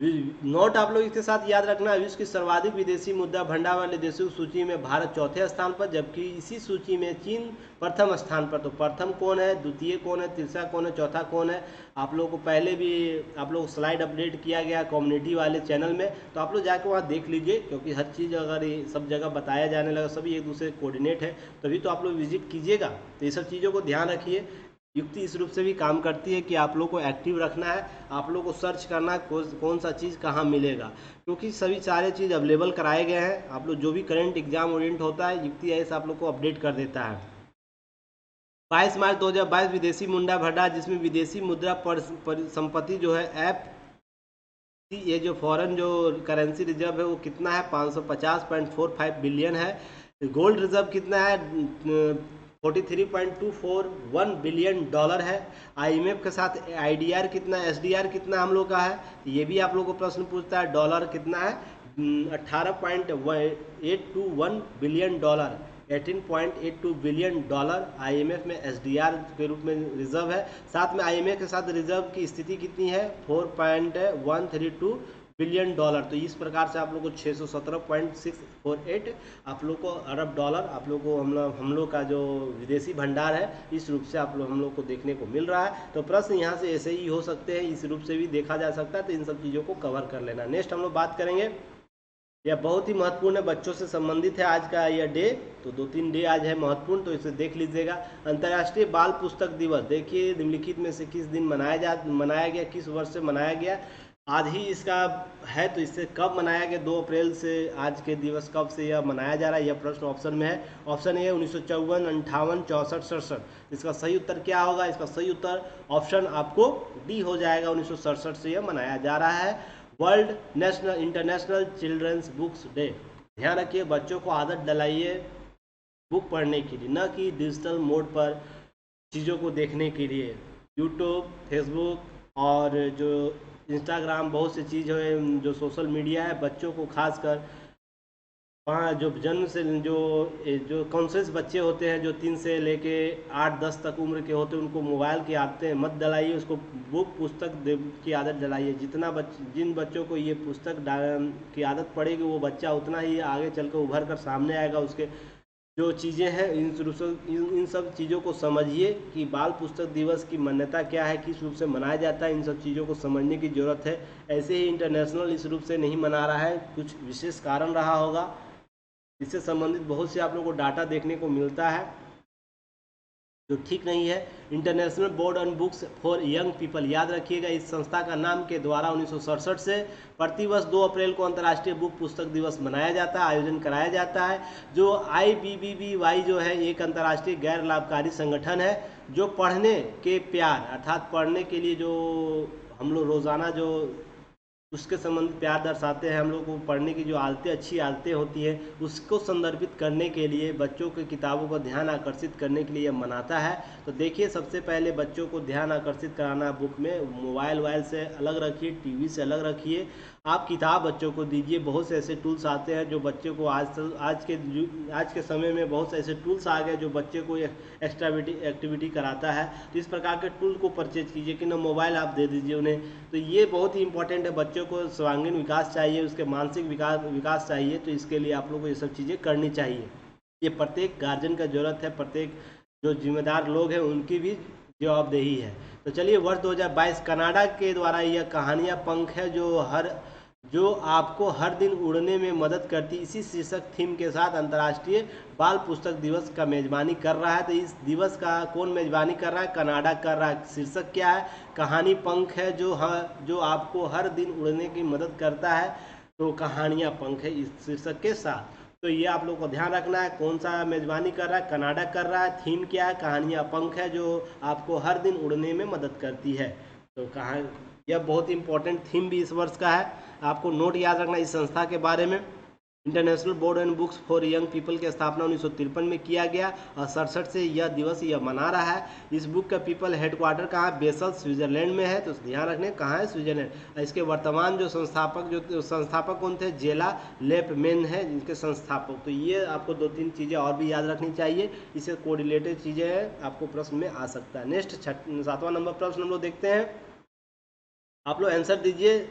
नोट आप लोग इसके साथ याद रखना, विश्व की सर्वाधिक विदेशी मुद्रा भंडार वाले देशों की सूची में भारत चौथे स्थान पर, जबकि इसी सूची में चीन प्रथम स्थान पर। तो प्रथम कौन है, द्वितीय कौन है, तीसरा कौन है, चौथा कौन है? आप लोगों को पहले भी आप लोग स्लाइड अपडेट किया गया कम्युनिटी वाले चैनल में, तो आप लोग जाकर वहाँ देख लीजिए, क्योंकि हर चीज़ अगर ये सब जगह बताया जाने लगा, सभी एक दूसरे कोऑर्डिनेट है, तभी तो आप लोग विजिट कीजिएगा। तो ये सब चीज़ों को ध्यान रखिए। युक्ति इस रूप से भी काम करती है कि आप लोग को एक्टिव रखना है, आप लोग को सर्च करना है कौन सा चीज़ कहाँ मिलेगा, क्योंकि सभी सारे चीज़ अवेलेबल कराए गए हैं। आप लोग जो भी करंट एग्जाम ओरिएंट होता है, युक्ति ऐसे आप लोग को अपडेट कर देता है। 22 मार्च 2022 विदेशी मुद्रा भंडार, जिसमें विदेशी मुद्रा संपत्ति जो है ऐप, ये जो फॉरेन जो करेंसी रिजर्व है वो कितना है? 550.45 बिलियन है। गोल्ड रिजर्व कितना है? 43.241 बिलियन डॉलर है। आईएमएफ के साथ आईडीआर कितना, एसडीआर कितना हम लोग का है? ये भी आप लोग को प्रश्न पूछता है। डॉलर कितना है? 18.821 billion dollar, 18.82 billion dollar IMF में एसडीआर के रूप में रिजर्व है। साथ में आईएमएफ के साथ रिजर्व की स्थिति कितनी है? 4.132 बिलियन डॉलर। तो इस प्रकार से आप लोग को 617.648 आप लोग को अरब डॉलर आप लोग को हम लोग का जो विदेशी भंडार है, इस रूप से हम लोग को देखने को मिल रहा है। तो प्रश्न यहाँ से ऐसे ही हो सकते हैं, इस रूप से भी देखा जा सकता है। तो इन सब चीज़ों को कवर कर लेना। नेक्स्ट हम लोग बात करेंगे, यह बहुत ही महत्वपूर्ण है, बच्चों से संबंधित है आज का यह डे। तो 2-3 डे आज है महत्वपूर्ण, तो इसे देख लीजिएगा। अंतर्राष्ट्रीय बाल पुस्तक दिवस, देखिए निम्नलिखित में से किस दिन मनाया गया, किस वर्ष से मनाया गया? आज ही इसका है, तो इससे कब मनाया गया? 2 अप्रैल से आज के दिवस कब से यह मनाया जा रहा है? यह प्रश्न ऑप्शन में है। Option A 1954, 58, 64, 67। इसका सही उत्तर क्या होगा? इसका सही उत्तर ऑप्शन आपको डी हो जाएगा। 1967 से यह मनाया जा रहा है। World international children's books day. ध्यान रखिए, बच्चों को आदत डलाइए बुक पढ़ने के लिए, न कि डिजिटल मोड पर चीज़ों को देखने के लिए। यूट्यूब, फेसबुक और जो इंस्टाग्राम, बहुत सी चीज़ है जो सोशल मीडिया है, बच्चों को खासकर वहाँ जो जन्म से जो कॉन्शियस बच्चे होते हैं, जो 3 से लेके 8-10 तक उम्र के होते हैं, उनको मोबाइल की आदतें मत डलाइए, उसको बुक पुस्तक की आदत डलाइए। जिन बच्चों को ये पुस्तक की आदत पड़ेगी, वो बच्चा उतना ही आगे चलकर उभर कर सामने आएगा। उसके जो चीज़ें हैं, इन सब चीज़ों को समझिए कि बाल पुस्तक दिवस की मान्यता क्या है, किस रूप से मनाया जाता है, इन सब चीज़ों को समझने की ज़रूरत है। ऐसे ही इंटरनेशनल इस रूप से नहीं मना रहा है, कुछ विशेष कारण रहा होगा। इससे संबंधित बहुत से आप लोगों को डाटा देखने को मिलता है जो ठीक नहीं है। International board on books for young people, याद रखिएगा, इस संस्था का नाम के द्वारा 1967 से प्रतिवर्ष 2 अप्रैल को अंतर्राष्ट्रीय बुक पुस्तक दिवस मनाया जाता है, आयोजन कराया जाता है। जो IBBBY जो है, एक अंतर्राष्ट्रीय गैर लाभकारी संगठन है, जो पढ़ने के प्यार, अर्थात पढ़ने के लिए जो हम लोग रोज़ाना जो उसके संबंधित प्यार दर्शाते हैं, हम लोग को पढ़ने की जो आदतें, अच्छी आदतें होती है, उसको संदर्भित करने के लिए, बच्चों की किताबों का ध्यान आकर्षित करने के लिए यह मनाता है। तो देखिए, सबसे पहले बच्चों को ध्यान आकर्षित कराना बुक में, मोबाइल से अलग रखिए, टीवी से अलग रखिए, आप किताब बच्चों को दीजिए। बहुत से ऐसे टूल्स आते हैं जो बच्चे को आज के समय में बहुत से ऐसे टूल्स आ गए जो बच्चे को एक्स्ट्रा एक्टिविटी कराता है। तो इस प्रकार के टूल को परचेज कीजिए, कि ना मोबाइल आप दे दीजिए उन्हें। तो ये बहुत ही इंपॉर्टेंट है, बच्चों को सर्वांगीण विकास चाहिए, उसके मानसिक विकास चाहिए। तो इसके लिए आप लोग को ये सब चीज़ें करनी चाहिए। ये प्रत्येक गार्जियन का ज़रूरत है, प्रत्येक जो जिम्मेदार लोग हैं उनकी भी जवाबदेही है। तो चलिए, वर्ष 2022 कनाडा के द्वारा यह कहानियाँ पंख है जो आपको हर दिन उड़ने में मदद करती, इसी शीर्षक थीम के साथ अंतर्राष्ट्रीय बाल पुस्तक दिवस का मेजबानी कर रहा है। तो इस दिवस का कौन मेजबानी कर रहा है? कनाडा कर रहा है। शीर्षक क्या है? कहानी पंख है, जो आपको हर दिन उड़ने की मदद करता है। तो कहानियाँ पंख है इस शीर्षक के साथ। तो तो ये आप लोग को ध्यान रखना है। कौन सा मेजबानी कर रहा है, कनाडा कर रहा है। थीम क्या है, कहानियाँ पंख है, जो आपको हर दिन उड़ने में मदद करती है। तो कहाँ, यह बहुत इंपॉर्टेंट थीम भी इस वर्ष का है। आपको नोट याद रखना इस संस्था के बारे में। International board and books for young people की स्थापना 1953 में किया गया और 67 से यह दिवस यह मना रहा है। इस बुक का पीपल हेडक्वार्टर कहाँ है, बेसल स्विट्जरलैंड में है। तो ध्यान रखने कहाँ है, स्विट्जरलैंड। इसके वर्तमान जो संस्थापक कौन थे, जेला लेपमेन है जिनके संस्थापक। तो ये आपको 2-3 चीज़ें और भी याद रखनी चाहिए, इससे कोरिलेटेड चीज़ें हैं, आपको प्रश्न में आ सकता है। नेक्स्ट 7वां नंबर प्रश्न हम लोग देखते हैं। आप लोग आंसर दीजिए।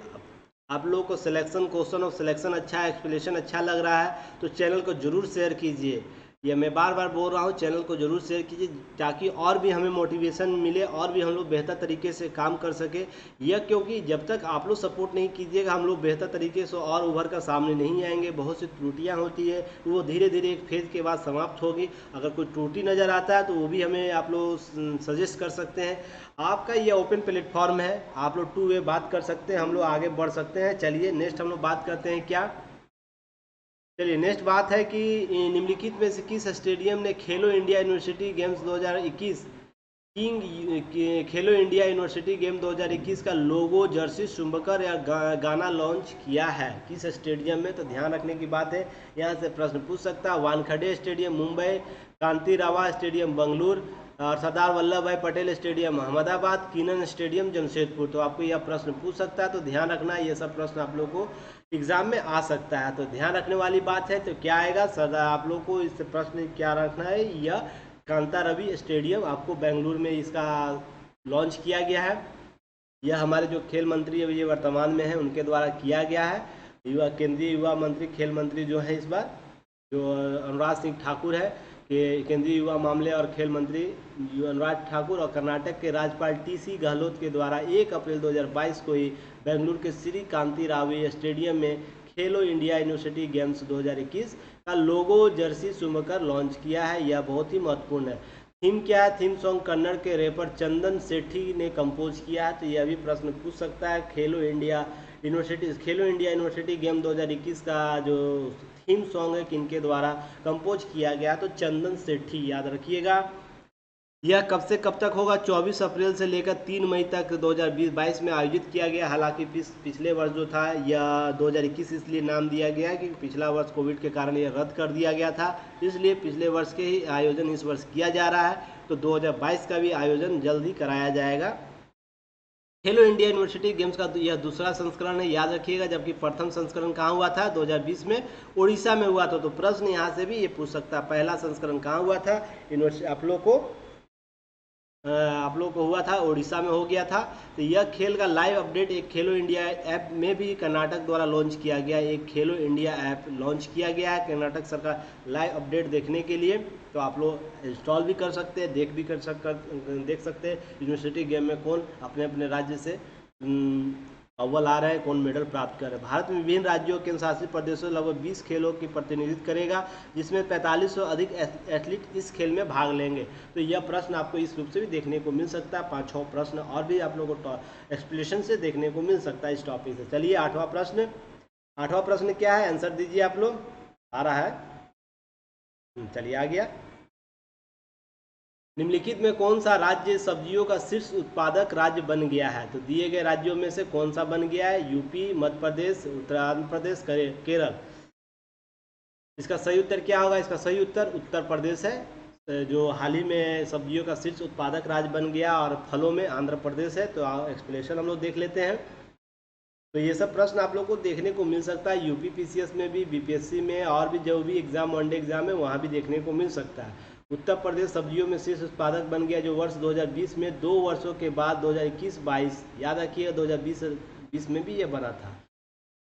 आप लोगों को सिलेक्शन, क्वेश्चन ऑफ सिलेक्शन अच्छा है, एक्सप्लेनेशन अच्छा लग रहा है तो चैनल को जरूर शेयर कीजिए। ये मैं बार बार बोल रहा हूँ, चैनल को जरूर शेयर कीजिए ताकि और भी हमें मोटिवेशन मिले और भी हम लोग बेहतर तरीके से काम कर सके। यह क्योंकि जब तक आप लोग सपोर्ट नहीं कीजिएगा हम लोग बेहतर तरीके से और उभर कर सामने नहीं आएंगे। बहुत सी त्रुटियाँ होती है, वो धीरे धीरे एक फेज के बाद समाप्त होगी। अगर कोई त्रुटि नज़र आता है तो वो भी हमें आप लोग सजेस्ट कर सकते हैं। आपका ये ओपन प्लेटफॉर्म है, आप लोग 2 वे बात कर सकते हैं, हम लोग आगे बढ़ सकते हैं। चलिए नेक्स्ट हम लोग बात करते हैं क्या। चलिए नेक्स्ट बात है कि निम्नलिखित में से किस स्टेडियम ने खेलो इंडिया यूनिवर्सिटी गेम्स 2021 खेलो इंडिया यूनिवर्सिटी गेम 2021 का लोगो, जर्सी, चुंबकर या गाना लॉन्च किया है, किस स्टेडियम में। तो ध्यान रखने की बात है, यहाँ से प्रश्न पूछ सकता है। वानखेड़े स्टेडियम मुंबई, कांतिरावा स्टेडियम बेंगलुरु और सरदार वल्लभ भाई Patel stadium Ahmedabad, Keenan stadium Jamshedpur. तो आपको यह प्रश्न पूछ सकता है, तो ध्यान रखना ये सब प्रश्न आप लोग को एग्जाम में आ सकता है। तो ध्यान रखने वाली बात है। तो क्या आएगा सरदार, आप लोग को इस प्रश्न क्या रखना है, यह कांता रवि स्टेडियम आपको बेंगलुरु में इसका लॉन्च किया गया है। यह हमारे जो खेल मंत्री है ये वर्तमान में है, उनके द्वारा किया गया है। युवा केंद्रीय युवा मंत्री, खेल मंत्री जो है इस बार जो अनुराग सिंह ठाकुर है, कि केंद्रीय युवा मामले और खेल मंत्री अनुराग ठाकुर और कर्नाटक के राज्यपाल TC गहलोत के द्वारा 1 अप्रैल 2022 को ही बेंगलुरु के श्री कांति रावी स्टेडियम में खेलो इंडिया यूनिवर्सिटी गेम्स 2021 का लोगो, जर्सी, चुंबकर लॉन्च किया है। यह बहुत ही महत्वपूर्ण है। थीम क्या है, थीम सॉन्ग कन्नड़ के रैपर चंदन सेठी ने कंपोज किया है। तो यह भी प्रश्न पूछ सकता है। खेलो इंडिया यूनिवर्सिटी गेम 2021 का जो थीम सॉन्ग है किनके द्वारा कंपोज किया गया, तो चंदन सेठी, याद रखिएगा। यह कब से कब तक होगा, 24 अप्रैल से लेकर 3 मई तक 2022 में आयोजित किया गया। हालांकि पिछले वर्ष जो था यह 2021 इसलिए नाम दिया गया है कि पिछला वर्ष कोविड के कारण यह रद्द कर दिया गया था, इसलिए पिछले वर्ष के ही आयोजन इस वर्ष किया जा रहा है। तो 2022 का भी आयोजन जल्द ही कराया जाएगा। खेलो इंडिया यूनिवर्सिटी गेम्स का यह दूसरा संस्करण है, याद रखिएगा। जबकि प्रथम संस्करण कहाँ हुआ था, 2020 में उड़ीसा में हुआ था। तो प्रश्न यहाँ से भी ये पूछ सकता है, पहला संस्करण कहाँ हुआ था, यूनिवर्सिटी आप लोग को हुआ था, उड़ीसा में हो गया था। तो यह खेल का लाइव अपडेट एक खेलो इंडिया ऐप में भी कर्नाटक द्वारा लॉन्च किया गया। एक खेलो इंडिया ऐप लॉन्च किया गया है कर्नाटक सरकार लाइव अपडेट देखने के लिए। तो आप लोग इंस्टॉल भी कर सकते हैं, देख सकते हैं यूनिवर्सिटी गेम में कौन अपने अपने राज्य से अव्वल आ रहे हैं, कौन मेडल प्राप्त कर रहे हैं। भारत में विभिन्न राज्यों केंद्र शासित प्रदेशों लगभग 20 खेलों की प्रतिनिधित्व करेगा, जिसमें 4500 अधिक एथलीट इस खेल में भाग लेंगे। तो यह प्रश्न आपको इस रूप से भी देखने को मिल सकता है। 5-6 प्रश्न और भी आप लोगों को एक्सप्लेनेशन से देखने को मिल सकता है इस टॉपिक से। चलिए 8वां प्रश्न क्या है, आंसर दीजिए। आप लोग आ रहा है, चलिए आ गया। निम्नलिखित में कौन सा राज्य सब्जियों का शीर्ष उत्पादक राज्य बन गया है। तो दिए गए राज्यों में से कौन सा बन गया है, यूपी, मध्य प्रदेश, आंध्र प्रदेश, केरल। इसका सही उत्तर क्या होगा, इसका सही उत्तर उत्तर प्रदेश है, जो हाल ही में सब्जियों का शीर्ष उत्पादक राज्य बन गया। और फलों में आंध्र प्रदेश है। तो एक्सप्लेनेशन हम लोग देख लेते हैं। तो ये सब प्रश्न आप लोग को देखने को मिल सकता है यूपी PCS में भी, BPSC में, और भी जो भी एग्जाम वनडे एग्जाम है वहाँ भी देखने को मिल सकता है। उत्तर प्रदेश सब्जियों में शीर्ष उत्पादक बन गया, जो वर्ष 2020 में 2 वर्षों के बाद 2021-22, याद रखिए 2020 में भी ये बना था।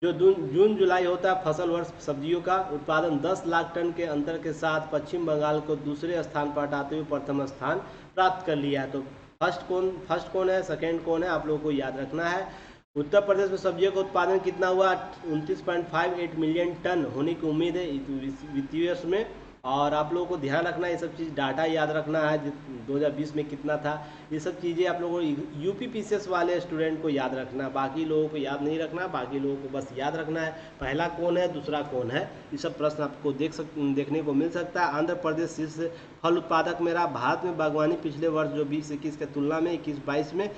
जो जून जुलाई होता है फसल वर्ष, सब्जियों का उत्पादन 10 लाख टन के अंतर के साथ पश्चिम बंगाल को दूसरे स्थान पर हटाते हुए प्रथम स्थान प्राप्त कर लिया है। तो फर्स्ट कौन है, सेकेंड कौन है, आप लोगों को याद रखना है। उत्तर प्रदेश में सब्जियों का उत्पादन कितना हुआ, 29.58 मिलियन टन होने की उम्मीद है वित्तीय वर्ष में। और आप लोगों को ध्यान रखना है ये सब चीज़, डाटा याद रखना है 2020 में कितना था, ये सब चीज़ें आप लोगों को यूपीपीसीएस वाले स्टूडेंट को याद रखना है, बाकी लोगों को याद नहीं रखना, बाकी लोगों को बस याद रखना है पहला कौन है दूसरा कौन है। ये सब प्रश्न आपको देखने को मिल सकता है। आंध्र प्रदेश शीर्ष फल उत्पादक में रहा। भारत में बागवानी पिछले वर्ष जो 2021 की तुलना में 21-22 में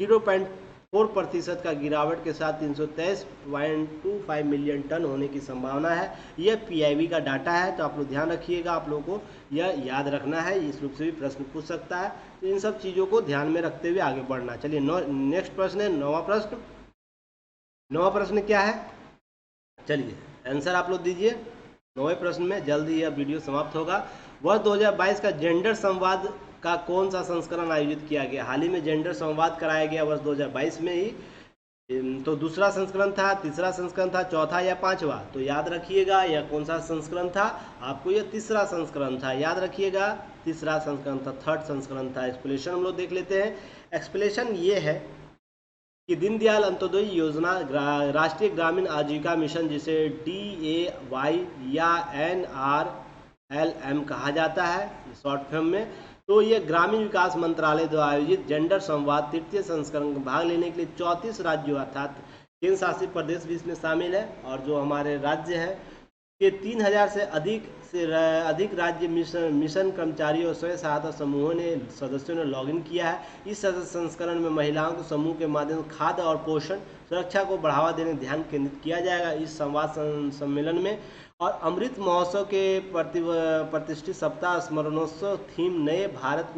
0.4% का गिरावट के साथ 323.25 मिलियन टन होने की संभावना है। यह पीआईबी का डाटा है, तो आप लोग ध्यान रखिएगा, आप लोगों को यह याद रखना है, इस रूप से भी प्रश्न पूछ सकता है। तो इन सब चीज़ों को ध्यान में रखते हुए आगे बढ़ना। चलिए नेक्स्ट प्रश्न है 9वां प्रश्न। 9वां प्रश्न क्या है, चलिए आंसर आप लोग दीजिए 9वें प्रश्न में। जल्द ही यह वीडियो समाप्त होगा। वर्ष 2022 का जेंडर संवाद का कौन सा संस्करण आयोजित किया गया? हाल ही में जेंडर संवाद कराया गया वर्ष 2022 में ही। तो दूसरा संस्करण था, तीसरा संस्करण था, चौथा या पांचवा? तो याद रखिएगा यह कौन सा संस्करण था आपको, यह तीसरा संस्करण था, याद रखिएगा तीसरा संस्करण था, थर्ड संस्करण था। एक्सप्लेनेशन हम लोग देख लेते हैं। एक्सप्लेनेशन ये है कि दीनदयाल अंत्योदय योजना राष्ट्रीय ग्रामीण आजीविका मिशन, जिसे DAY या NRLM कहा जाता है शॉर्ट फॉर्म में, तो ये ग्रामीण विकास मंत्रालय द्वारा आयोजित जेंडर संवाद तृतीय संस्करण में भाग लेने के लिए 34 राज्यों अर्थात केंद्र शासित प्रदेश भी इसमें शामिल है, और जो हमारे राज्य हैं के 3000 से अधिक राज्य मिशन कर्मचारियों और स्वयं सहायता समूहों ने सदस्यों ने लॉगिन किया है। इस संस्करण में महिलाओं को समूह के माध्यम से खाद्य और पोषण सुरक्षा को बढ़ावा देने ध्यान केंद्रित किया जाएगा इस संवाद सम्मेलन में। और अमृत महोत्सव के प्रतिष्ठित सप्ताह स्मरणोत्सव थीम नए भारत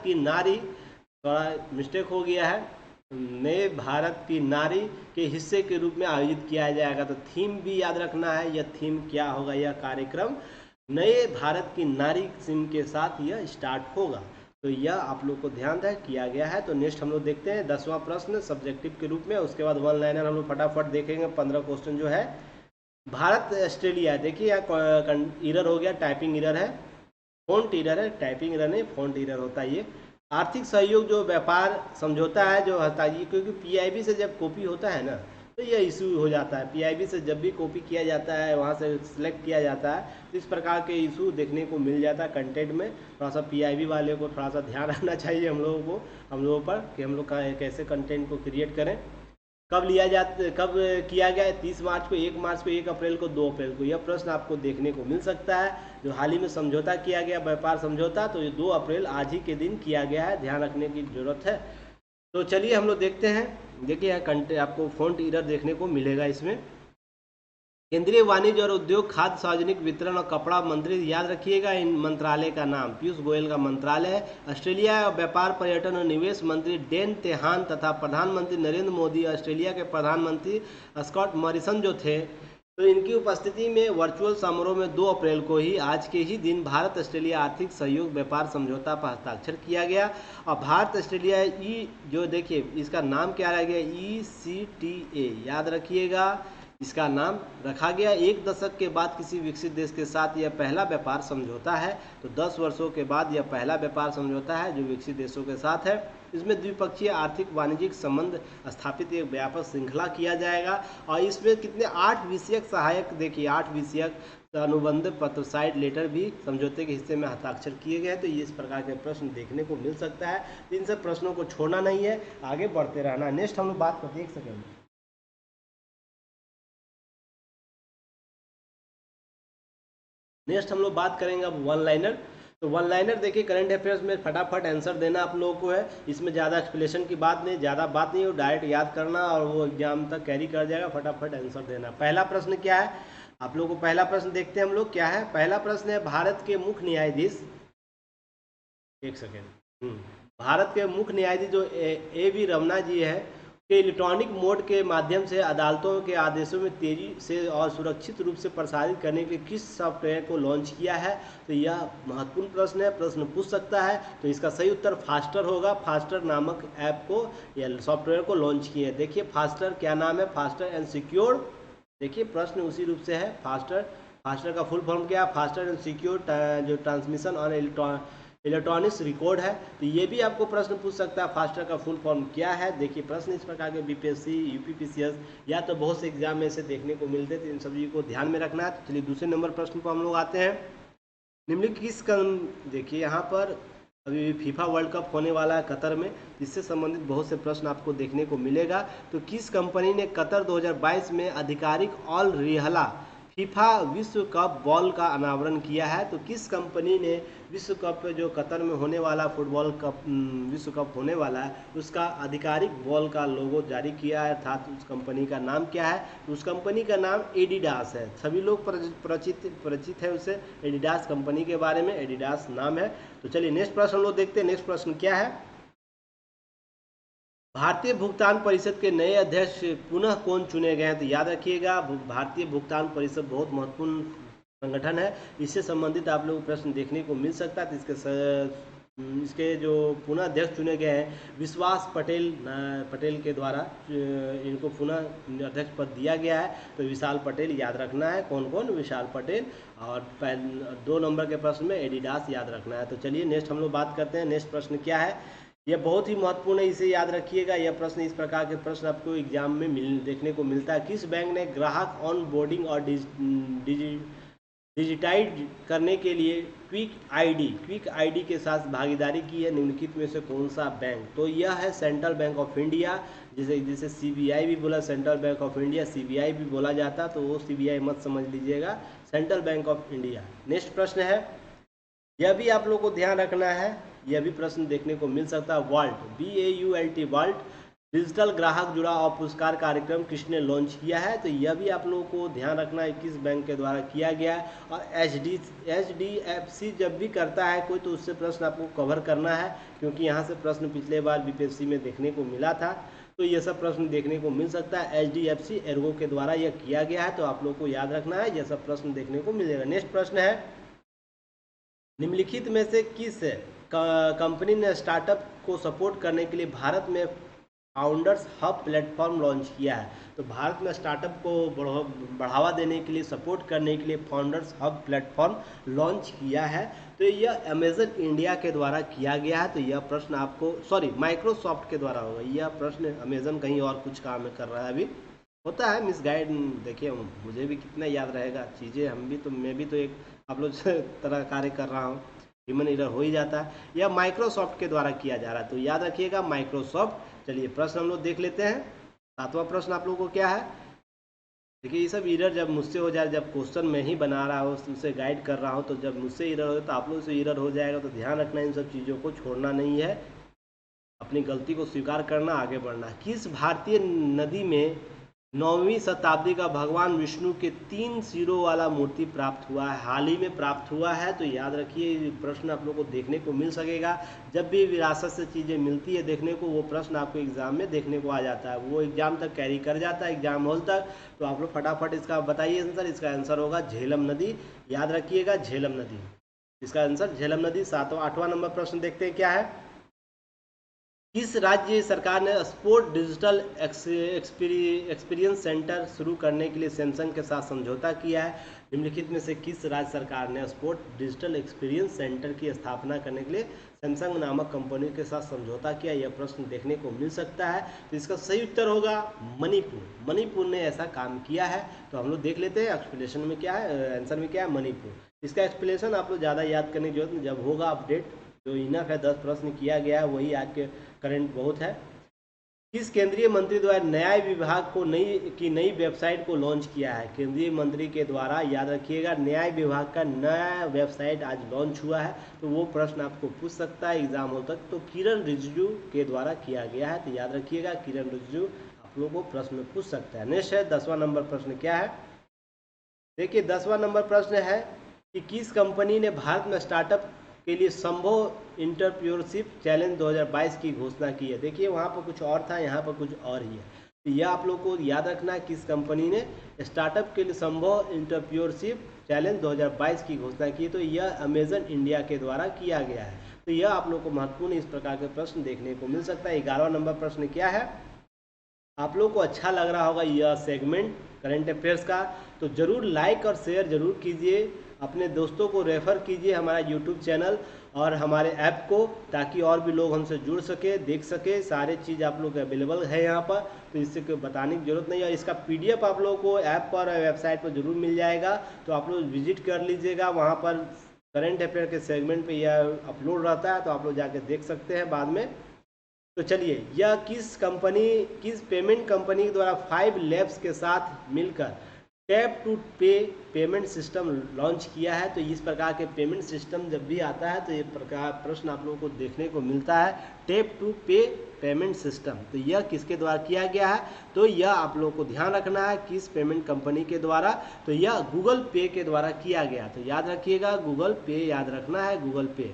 की नारी, थोड़ा मिस्टेक हो गया है, नए भारत की नारी के हिस्से के रूप में आयोजित किया जाएगा। तो थीम भी याद रखना है, यह थीम क्या होगा, यह कार्यक्रम नए भारत की नारी थीम के साथ यह स्टार्ट होगा। तो यह आप लोग को ध्यान रख किया गया है। तो नेक्स्ट हम लोग देखते हैं 10वां प्रश्न सब्जेक्टिव के रूप में, उसके बाद वन लाइनर हम लोग फटाफट देखेंगे। 15 क्वेश्चन जो है भारत ऑस्ट्रेलिया, देखिए यहाँ इरर हो गया, टाइपिंग इरर है, फॉन्ट इरर है, टाइपिंग इरर नहीं फॉन्ट इरर होता है ये। आर्थिक सहयोग जो व्यापार समझौता है जो हता है, क्योंकि पीआईबी से जब कॉपी होता है ना तो यह इशू हो जाता है। पीआईबी से जब भी कॉपी किया जाता है, वहाँ से सिलेक्ट किया जाता है, तो इस प्रकार के इशू देखने को मिल जाता है कंटेंट में। थोड़ा सा पीआईबी वाले को थोड़ा सा ध्यान रखना चाहिए हम लोगों पर कि हम लोग कैसे कंटेंट को क्रिएट करें। कब किया गया है? 30 मार्च को, 1 मार्च को, 1 अप्रैल को, 2 अप्रैल को। यह प्रश्न आपको देखने को मिल सकता है। जो हाल ही में समझौता किया गया व्यापार समझौता, तो ये 2 अप्रैल आज ही के दिन किया गया है, ध्यान रखने की जरूरत है। तो चलिए हम लोग देखते हैं। देखिए यहाँ आपको फॉन्ट इरर देखने को मिलेगा इसमें। केंद्रीय वाणिज्य और उद्योग, खाद्य, सार्वजनिक वितरण और कपड़ा मंत्री, याद रखिएगा इन मंत्रालय का नाम पीयूष गोयल का मंत्रालय है। ऑस्ट्रेलिया व्यापार, पर्यटन और निवेश मंत्री डेन तेहान तथा प्रधानमंत्री नरेंद्र मोदी, ऑस्ट्रेलिया के प्रधानमंत्री स्कॉट मॉरिसन जो थे, तो इनकी उपस्थिति में वर्चुअल समारोह में 2 अप्रैल को ही आज के ही दिन भारत ऑस्ट्रेलिया आर्थिक सहयोग व्यापार समझौता पर हस्ताक्षर किया गया। और भारत ऑस्ट्रेलिया जो देखिए इसका नाम क्या रह गया, ECTA, याद रखिएगा इसका नाम रखा गया। 1 दशक के बाद किसी विकसित देश के साथ यह पहला व्यापार समझौता है। तो 10 वर्षों के बाद यह पहला व्यापार समझौता है जो विकसित देशों के साथ है। इसमें द्विपक्षीय आर्थिक वाणिज्यिक संबंध स्थापित एक व्यापक श्रृंखला किया जाएगा। और इसमें कितने 8 विषयक सहायक, देखिए 8 विषयक अनुबंध पत्र साइड लेटर भी समझौते के हिस्से में हस्ताक्षर किए गए हैं। तो ये इस प्रकार के प्रश्न देखने को मिल सकता है। इन सब प्रश्नों को छोड़ना नहीं है, आगे बढ़ते रहना। नेक्स्ट हम लोग बात कर देख सकेंगे। नेक्स्ट हम लोग बात करेंगे अब वन लाइनर। तो वन लाइनर देखिए करंट अफेयर्स में फटाफट आंसर देना आप लोगों को है। इसमें ज़्यादा एक्सप्लेनेशन की बात नहीं, ज़्यादा बात नहीं, वो डायरेक्ट याद करना और वो एग्जाम तक कैरी कर जाएगा। फटाफट आंसर देना। पहला प्रश्न क्या है आप लोगों को, पहला प्रश्न देखते हैं हम लोग क्या है। पहला प्रश्न है भारत के मुख्य न्यायाधीश, एक सेकेंड, भारत के मुख्य न्यायाधीश जो A.V. रमना जी है के इलेक्ट्रॉनिक मोड के माध्यम से अदालतों के आदेशों में तेजी से और सुरक्षित रूप से प्रसारित करने के लिए किस सॉफ्टवेयर को लॉन्च किया है। तो यह महत्वपूर्ण प्रश्न है, प्रश्न पूछ सकता है। तो इसका सही उत्तर फास्टर होगा। फास्टर नामक ऐप को या सॉफ्टवेयर को लॉन्च किए हैं। देखिए फास्टर क्या नाम है, फास्टर एंड सिक्योर। देखिए प्रश्न उसी रूप से है। फास्टर का फुल फॉर्म क्या है, फास्टर एंड सिक्योर जो ट्रांसमिशन और इलेक्ट्रॉनिक्स रिकॉर्ड है। तो ये भी आपको प्रश्न पूछ सकता है, फास्टर का फुल फॉर्म क्या है। देखिए प्रश्न इस प्रकार के बीपीएससी, यूपीपीसीएस या तो बहुत से एग्जाम में से देखने को मिलते हैं, तो इन सभी को ध्यान में रखना है। तो चलिए दूसरे नंबर प्रश्न पर हम लोग आते हैं। निम्नलिखित देखिए यहाँ पर अभी फीफा वर्ल्ड कप होने वाला है कतर में, इससे संबंधित बहुत से प्रश्न आपको देखने को मिलेगा। तो किस कंपनी ने कतर 2022 में आधिकारिक ऑल रिहला फीफा विश्व कप बॉल का अनावरण किया है? तो किस कंपनी ने विश्व कप जो कतर में होने वाला फुटबॉल कप विश्व कप होने वाला है उसका आधिकारिक बॉल का लोगो जारी किया है, अर्थात उस कंपनी का नाम क्या है? उस कंपनी का नाम एडिडास है। सभी लोग परिचित है उससे, एडिडास कंपनी के बारे में, एडिडास नाम है। तो चलिए नेक्स्ट प्रश्न हम लोग देखते हैं। नेक्स्ट प्रश्न क्या है? भारतीय भुगतान परिषद के नए अध्यक्ष पुनः कौन चुने गए हैं? तो याद रखिएगा भारतीय भुगतान परिषद बहुत महत्वपूर्ण संगठन है, इससे संबंधित आप लोग प्रश्न देखने को मिल सकता है। तो इसके जो पुनः अध्यक्ष चुने गए हैं विश्वास पटेल के द्वारा इनको पुनः अध्यक्ष पद दिया गया है। तो विशाल पटेल याद रखना है। कौन कौन? विशाल पटेल। और 2 नंबर के प्रश्न में एडिडास याद रखना है। तो चलिए नेक्स्ट हम लोग बात करते हैं। नेक्स्ट प्रश्न क्या है? यह बहुत ही महत्वपूर्ण है, इसे याद रखिएगा। यह प्रश्न, इस प्रकार के प्रश्न आपको एग्जाम में देखने को मिलता है। किस बैंक ने ग्राहक ऑन बोर्डिंग और डिजिटाइज करने के लिए क्विक आईडी के साथ भागीदारी की है? निम्नलिखित में से कौन सा बैंक? तो यह है सेंट्रल बैंक ऑफ इंडिया, जिसे सीबीआई भी बोला, central bank of India CBI भी बोला जाता, तो वो सीबीआई मत समझ लीजिएगा, central bank of India. Next प्रश्न है, यह भी आप लोग को ध्यान रखना है, यह भी प्रश्न देखने को मिल सकता है। वाल्ट BAULT वाल्ट डिजिटल ग्राहक जुड़ा और पुरस्कार कार्यक्रम किसने लॉन्च किया है? तो यह भी आप लोगों को ध्यान रखना है किस बैंक के द्वारा किया गया है। और HDFC जब भी करता है कोई, तो उससे प्रश्न आपको कवर करना है, क्योंकि यहाँ से प्रश्न पिछले बार बीपीएससी में देखने को मिला था। तो ये सब प्रश्न देखने को मिल सकता है। HDFC एर्गो के द्वारा यह किया गया है, तो आप लोग को याद रखना है, यह सब प्रश्न देखने को मिलेगा। नेक्स्ट प्रश्न है, निम्नलिखित में से किस कंपनी ने स्टार्टअप को सपोर्ट करने के लिए भारत में फाउंडर्स हब प्लेटफॉर्म लॉन्च किया है? तो भारत में स्टार्टअप को बढ़ावा देने के लिए, सपोर्ट करने के लिए फाउंडर्स हब प्लेटफॉर्म लॉन्च किया है। तो यह अमेजन इंडिया के द्वारा किया गया है। तो यह प्रश्न आपको, माइक्रोसॉफ्ट के द्वारा होगा यह प्रश्न। अमेजन कहीं और कुछ काम कर रहा है, अभी होता है मिसगाइड। देखिए मुझे भी कितना याद रहेगा चीज़ें, मैं भी तो एक आप लोग तरह कार्य कर रहा हूँ, ह्यूमन एरर हो ही जाता है। यह माइक्रोसॉफ्ट के द्वारा किया जा रहा है, तो याद रखिएगा माइक्रोसॉफ्ट। चलिए प्रश्न हम लोग देख लेते हैं। 7वां प्रश्न आप लोगों को क्या है? देखिए ये सब एरर जब मुझसे हो जाए, जब क्वेश्चन में ही बना रहा हो, उससे गाइड कर रहा हूँ, तो जब मुझसे एरर हो तो आप लोग से एरर हो जाएगा। तो ध्यान रखना, इन सब चीज़ों को छोड़ना नहीं है, अपनी गलती को स्वीकार करना, आगे बढ़ना। किस भारतीय नदी में 9वीं शताब्दी का भगवान विष्णु के 3 सिरों वाला मूर्ति प्राप्त हुआ है? हाल ही में प्राप्त हुआ है। तो याद रखिए प्रश्न आप लोग को देखने को मिल सकेगा। जब भी विरासत से चीज़ें मिलती है देखने को, वो प्रश्न आपको एग्जाम में देखने को आ जाता है, वो एग्जाम तक कैरी कर जाता है, एग्जाम हॉल तक। तो आप लोग फटाफट इसका बताइए आंसर। इसका आंसर होगा झेलम नदी, याद रखिएगा झेलम नदी, इसका आंसर झेलम नदी। 8वां नंबर प्रश्न देखते हैं क्या है? किस राज्य सरकार ने स्पोर्ट डिजिटल एक्सपीरियंस सेंटर शुरू करने के लिए सैमसंग के साथ समझौता किया है? निम्नलिखित में से किस राज्य सरकार ने स्पोर्ट डिजिटल एक्सपीरियंस सेंटर की स्थापना करने के लिए सैमसंग नामक कंपनी के साथ समझौता किया? यह प्रश्न देखने को मिल सकता है। तो इसका सही उत्तर होगा मणिपुर। मणिपुर ने ऐसा काम किया है। तो हम लोग देख लेते हैं एक्सप्लेनेशन में क्या है, आंसर में क्या है, मणिपुर। इसका एक्सप्लेनेशन आप लोग ज़्यादा याद करने की जरूरत नहीं, जब होगा अपडेट जो इनफ है, 10 प्रश्न किया गया है, वही आज के करंट बहुत है। किस केंद्रीय मंत्री द्वारा न्याय विभाग को नई वेबसाइट को लॉन्च किया है? केंद्रीय मंत्री के द्वारा, याद रखिएगा, न्याय विभाग का नया वेबसाइट आज लॉन्च हुआ है। तो वो प्रश्न आपको पूछ सकता है एग्जाम हो तक। तो किरण रिजिजू के द्वारा किया गया है। तो याद रखिएगा किरण रिजिजू आप लोगों को प्रश्न पूछ सकता है। नेक्स्ट है 10वां नंबर प्रश्न क्या है? देखिए 10वां नंबर प्रश्न है कि किस कंपनी ने भारत में स्टार्टअप के लिए संभव इंटरप्रेन्योरशिप चैलेंज 2022 की घोषणा की है? देखिए वहाँ पर कुछ और था, यहाँ पर कुछ और ही है। तो यह आप लोग को याद रखना है, किस कंपनी ने स्टार्टअप के लिए संभव इंटरप्रेन्योरशिप चैलेंज 2022 की घोषणा की है? तो यह अमेजन इंडिया के द्वारा किया गया है। तो यह आप लोग को महत्वपूर्ण इस प्रकार के प्रश्न देखने को मिल सकता है। 11वां नंबर प्रश्न क्या है? आप लोग को अच्छा लग रहा होगा यह सेगमेंट करंट अफेयर्स का, तो जरूर लाइक और शेयर जरूर कीजिए। अपने दोस्तों को रेफ़र कीजिए हमारा यूट्यूब चैनल और हमारे ऐप को, ताकि और भी लोग हमसे जुड़ सके, देख सके। सारे चीज़ आप लोग अवेलेबल है यहाँ पर, तो इससे कोई बताने की ज़रूरत नहीं है। इसका PDF आप लोगों को ऐप पर, वेबसाइट पर ज़रूर मिल जाएगा, तो आप लोग विजिट कर लीजिएगा। वहाँ पर करंट अफेयर के सेगमेंट पे यह अपलोड रहता है, तो आप लोग जाके देख सकते हैं बाद में। तो चलिए, यह किस पेमेंट कंपनी के द्वारा 5 लैब्स के साथ मिलकर टैप टू पे पेमेंट सिस्टम लॉन्च किया है। तो इस प्रकार के पेमेंट सिस्टम जब भी आता है तो ये प्रकार प्रश्न आप लोगों को देखने को मिलता है, टैप टू पे पेमेंट सिस्टम। तो यह किसके द्वारा किया गया है, तो यह आप लोगों को ध्यान रखना है किस पेमेंट कंपनी के द्वारा, तो यह गूगल पे के द्वारा किया गया। तो याद रखिएगा, गूगल पे याद रखना है, गूगल पे।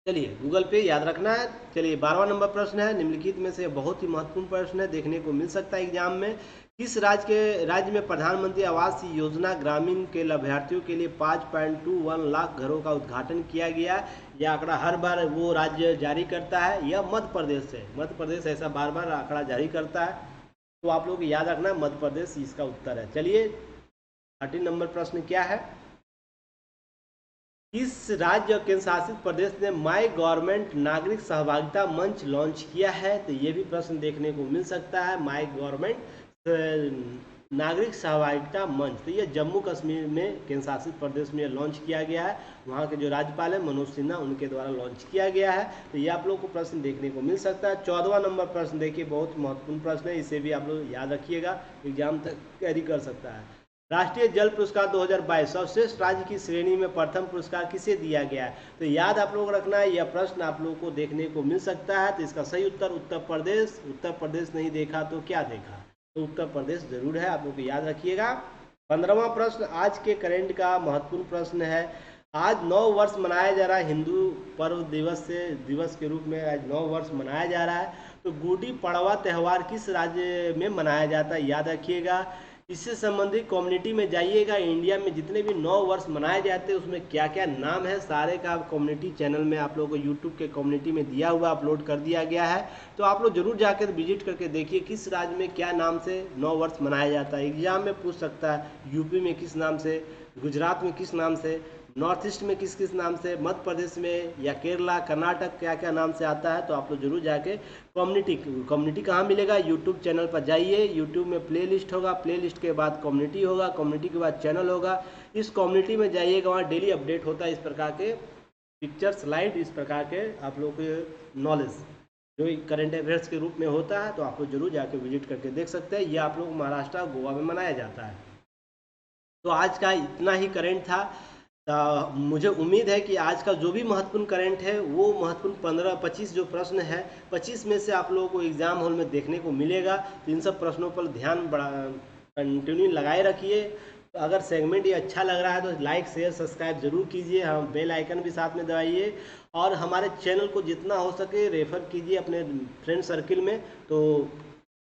चलिए, गूगल पे याद रखना है। चलिए, 12वां नंबर प्रश्न है, निम्नलिखित में से बहुत ही महत्वपूर्ण प्रश्न है, देखने को मिल सकता है एग्जाम में। किस राज्य में प्रधानमंत्री आवास योजना ग्रामीण के लाभार्थियों के लिए 5.21 लाख घरों का उद्घाटन किया गया? यह आंकड़ा हर बार वो राज्य जारी करता है, यह मध्य प्रदेश है। मध्य प्रदेश ऐसा बार बार आंकड़ा जारी करता है, तो आप लोग याद रखना है, मध्य प्रदेश इसका उत्तर है। चलिए, 13 नंबर प्रश्न क्या है? किस राज्य और केंद्र शासित प्रदेश ने माई गवर्नमेंट नागरिक सहभागिता मंच लॉन्च किया है? तो ये भी प्रश्न देखने को मिल सकता है, माई गवर्नमेंट नागरिक सहभागिता मंच। तो ये जम्मू कश्मीर में केंद्र शासित प्रदेश में लॉन्च किया गया है। वहाँ के जो राज्यपाल है मनोज सिन्हा, उनके द्वारा लॉन्च किया गया है। तो ये आप लोग को प्रश्न देखने को मिल सकता है। 14वां नंबर प्रश्न देखिए, बहुत महत्वपूर्ण प्रश्न है, इसे भी आप लोग याद रखिएगा, एग्जाम तक कैरी कर सकता है। राष्ट्रीय जल पुरस्कार 2022 सर्वश्रेष्ठ राज्य की श्रेणी में प्रथम पुरस्कार किसे दिया गया है? तो याद आप लोग रखना है, यह प्रश्न आप लोगों को देखने को मिल सकता है। तो इसका सही उत्तर उत्तर प्रदेश। उत्तर प्रदेश नहीं देखा तो क्या देखा, तो उत्तर प्रदेश जरूर है, आप लोग को याद रखिएगा। 15वां प्रश्न आज के करंट का महत्वपूर्ण प्रश्न है। आज 9 वर्ष मनाया जा रहा है हिंदू पर्व दिवस के रूप में, आज 9 वर्ष मनाया जा रहा है। तो गुड़ी पड़वा त्यौहार किस राज्य में मनाया जाता है? याद रखिएगा। इससे संबंधित कम्युनिटी में जाइएगा, इंडिया में जितने भी 9 वर्ष मनाए जाते हैं उसमें क्या क्या नाम है, सारे का कम्युनिटी चैनल में आप लोगों को यूट्यूब के कम्युनिटी में दिया हुआ, अपलोड कर दिया गया है। तो आप लोग जरूर जाकर विजिट करके देखिए किस राज्य में क्या नाम से 9 वर्ष मनाया जाता है। एग्जाम में पूछ सकता है, यूपी में किस नाम से, गुजरात में किस नाम से, नॉर्थ ईस्ट में किस किस नाम से, मध्य प्रदेश में या केरला कर्नाटक क्या क्या नाम से आता है। तो आप लोग जरूर जाके कम्युनिटी कहाँ मिलेगा? यूट्यूब चैनल पर जाइए, यूट्यूब में प्लेलिस्ट होगा, प्लेलिस्ट के बाद कम्युनिटी होगा, कम्युनिटी के बाद चैनल होगा। इस कम्युनिटी में जाइएगा, वहाँ डेली अपडेट होता है इस प्रकार के पिक्चर स्लाइड, इस प्रकार के आप लोग के नॉलेज जो करंट अफेयर्स के रूप में होता है। तो आप लोग जरूर जाके विजिट करके देख सकते हैं। ये आप लोग महाराष्ट्र गोवा में मनाया जाता है। तो आज का इतना ही करंट था। मुझे उम्मीद है कि आज का जो भी महत्वपूर्ण करंट है वो महत्वपूर्ण 15-25 जो प्रश्न है, 25 में से आप लोगों को एग्जाम हॉल में देखने को मिलेगा। तो इन सब प्रश्नों पर ध्यान बड़ा कंटिन्यू लगाए रखिए। तो अगर सेगमेंट ये अच्छा लग रहा है तो लाइक शेयर सब्सक्राइब जरूर कीजिए, हम बेल आइकन भी साथ में दबाइए, और हमारे चैनल को जितना हो सके रेफ़र कीजिए अपने फ्रेंड सर्किल में। तो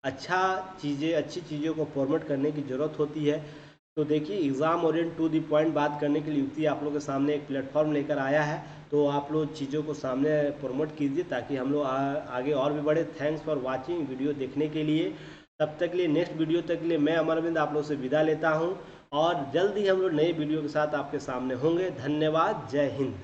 अच्छी चीज़ों को फॉर्मेट करने की ज़रूरत होती है। तो देखिए, exam orient to the point बात करने के लिए युक्ति आप लोगों के सामने एक प्लेटफॉर्म लेकर आया है। तो आप लोग चीज़ों को सामने प्रमोट कीजिए ताकि हम लोग आगे और भी बढ़े। थैंक्स फॉर वाचिंग वीडियो देखने के लिए। तब तक के लिए, नेक्स्ट वीडियो तक के लिए मैं अमरविंद आप लोग से विदा लेता हूं, और जल्द ही हम लोग नए वीडियो के साथ आपके सामने होंगे। धन्यवाद, जय हिंद।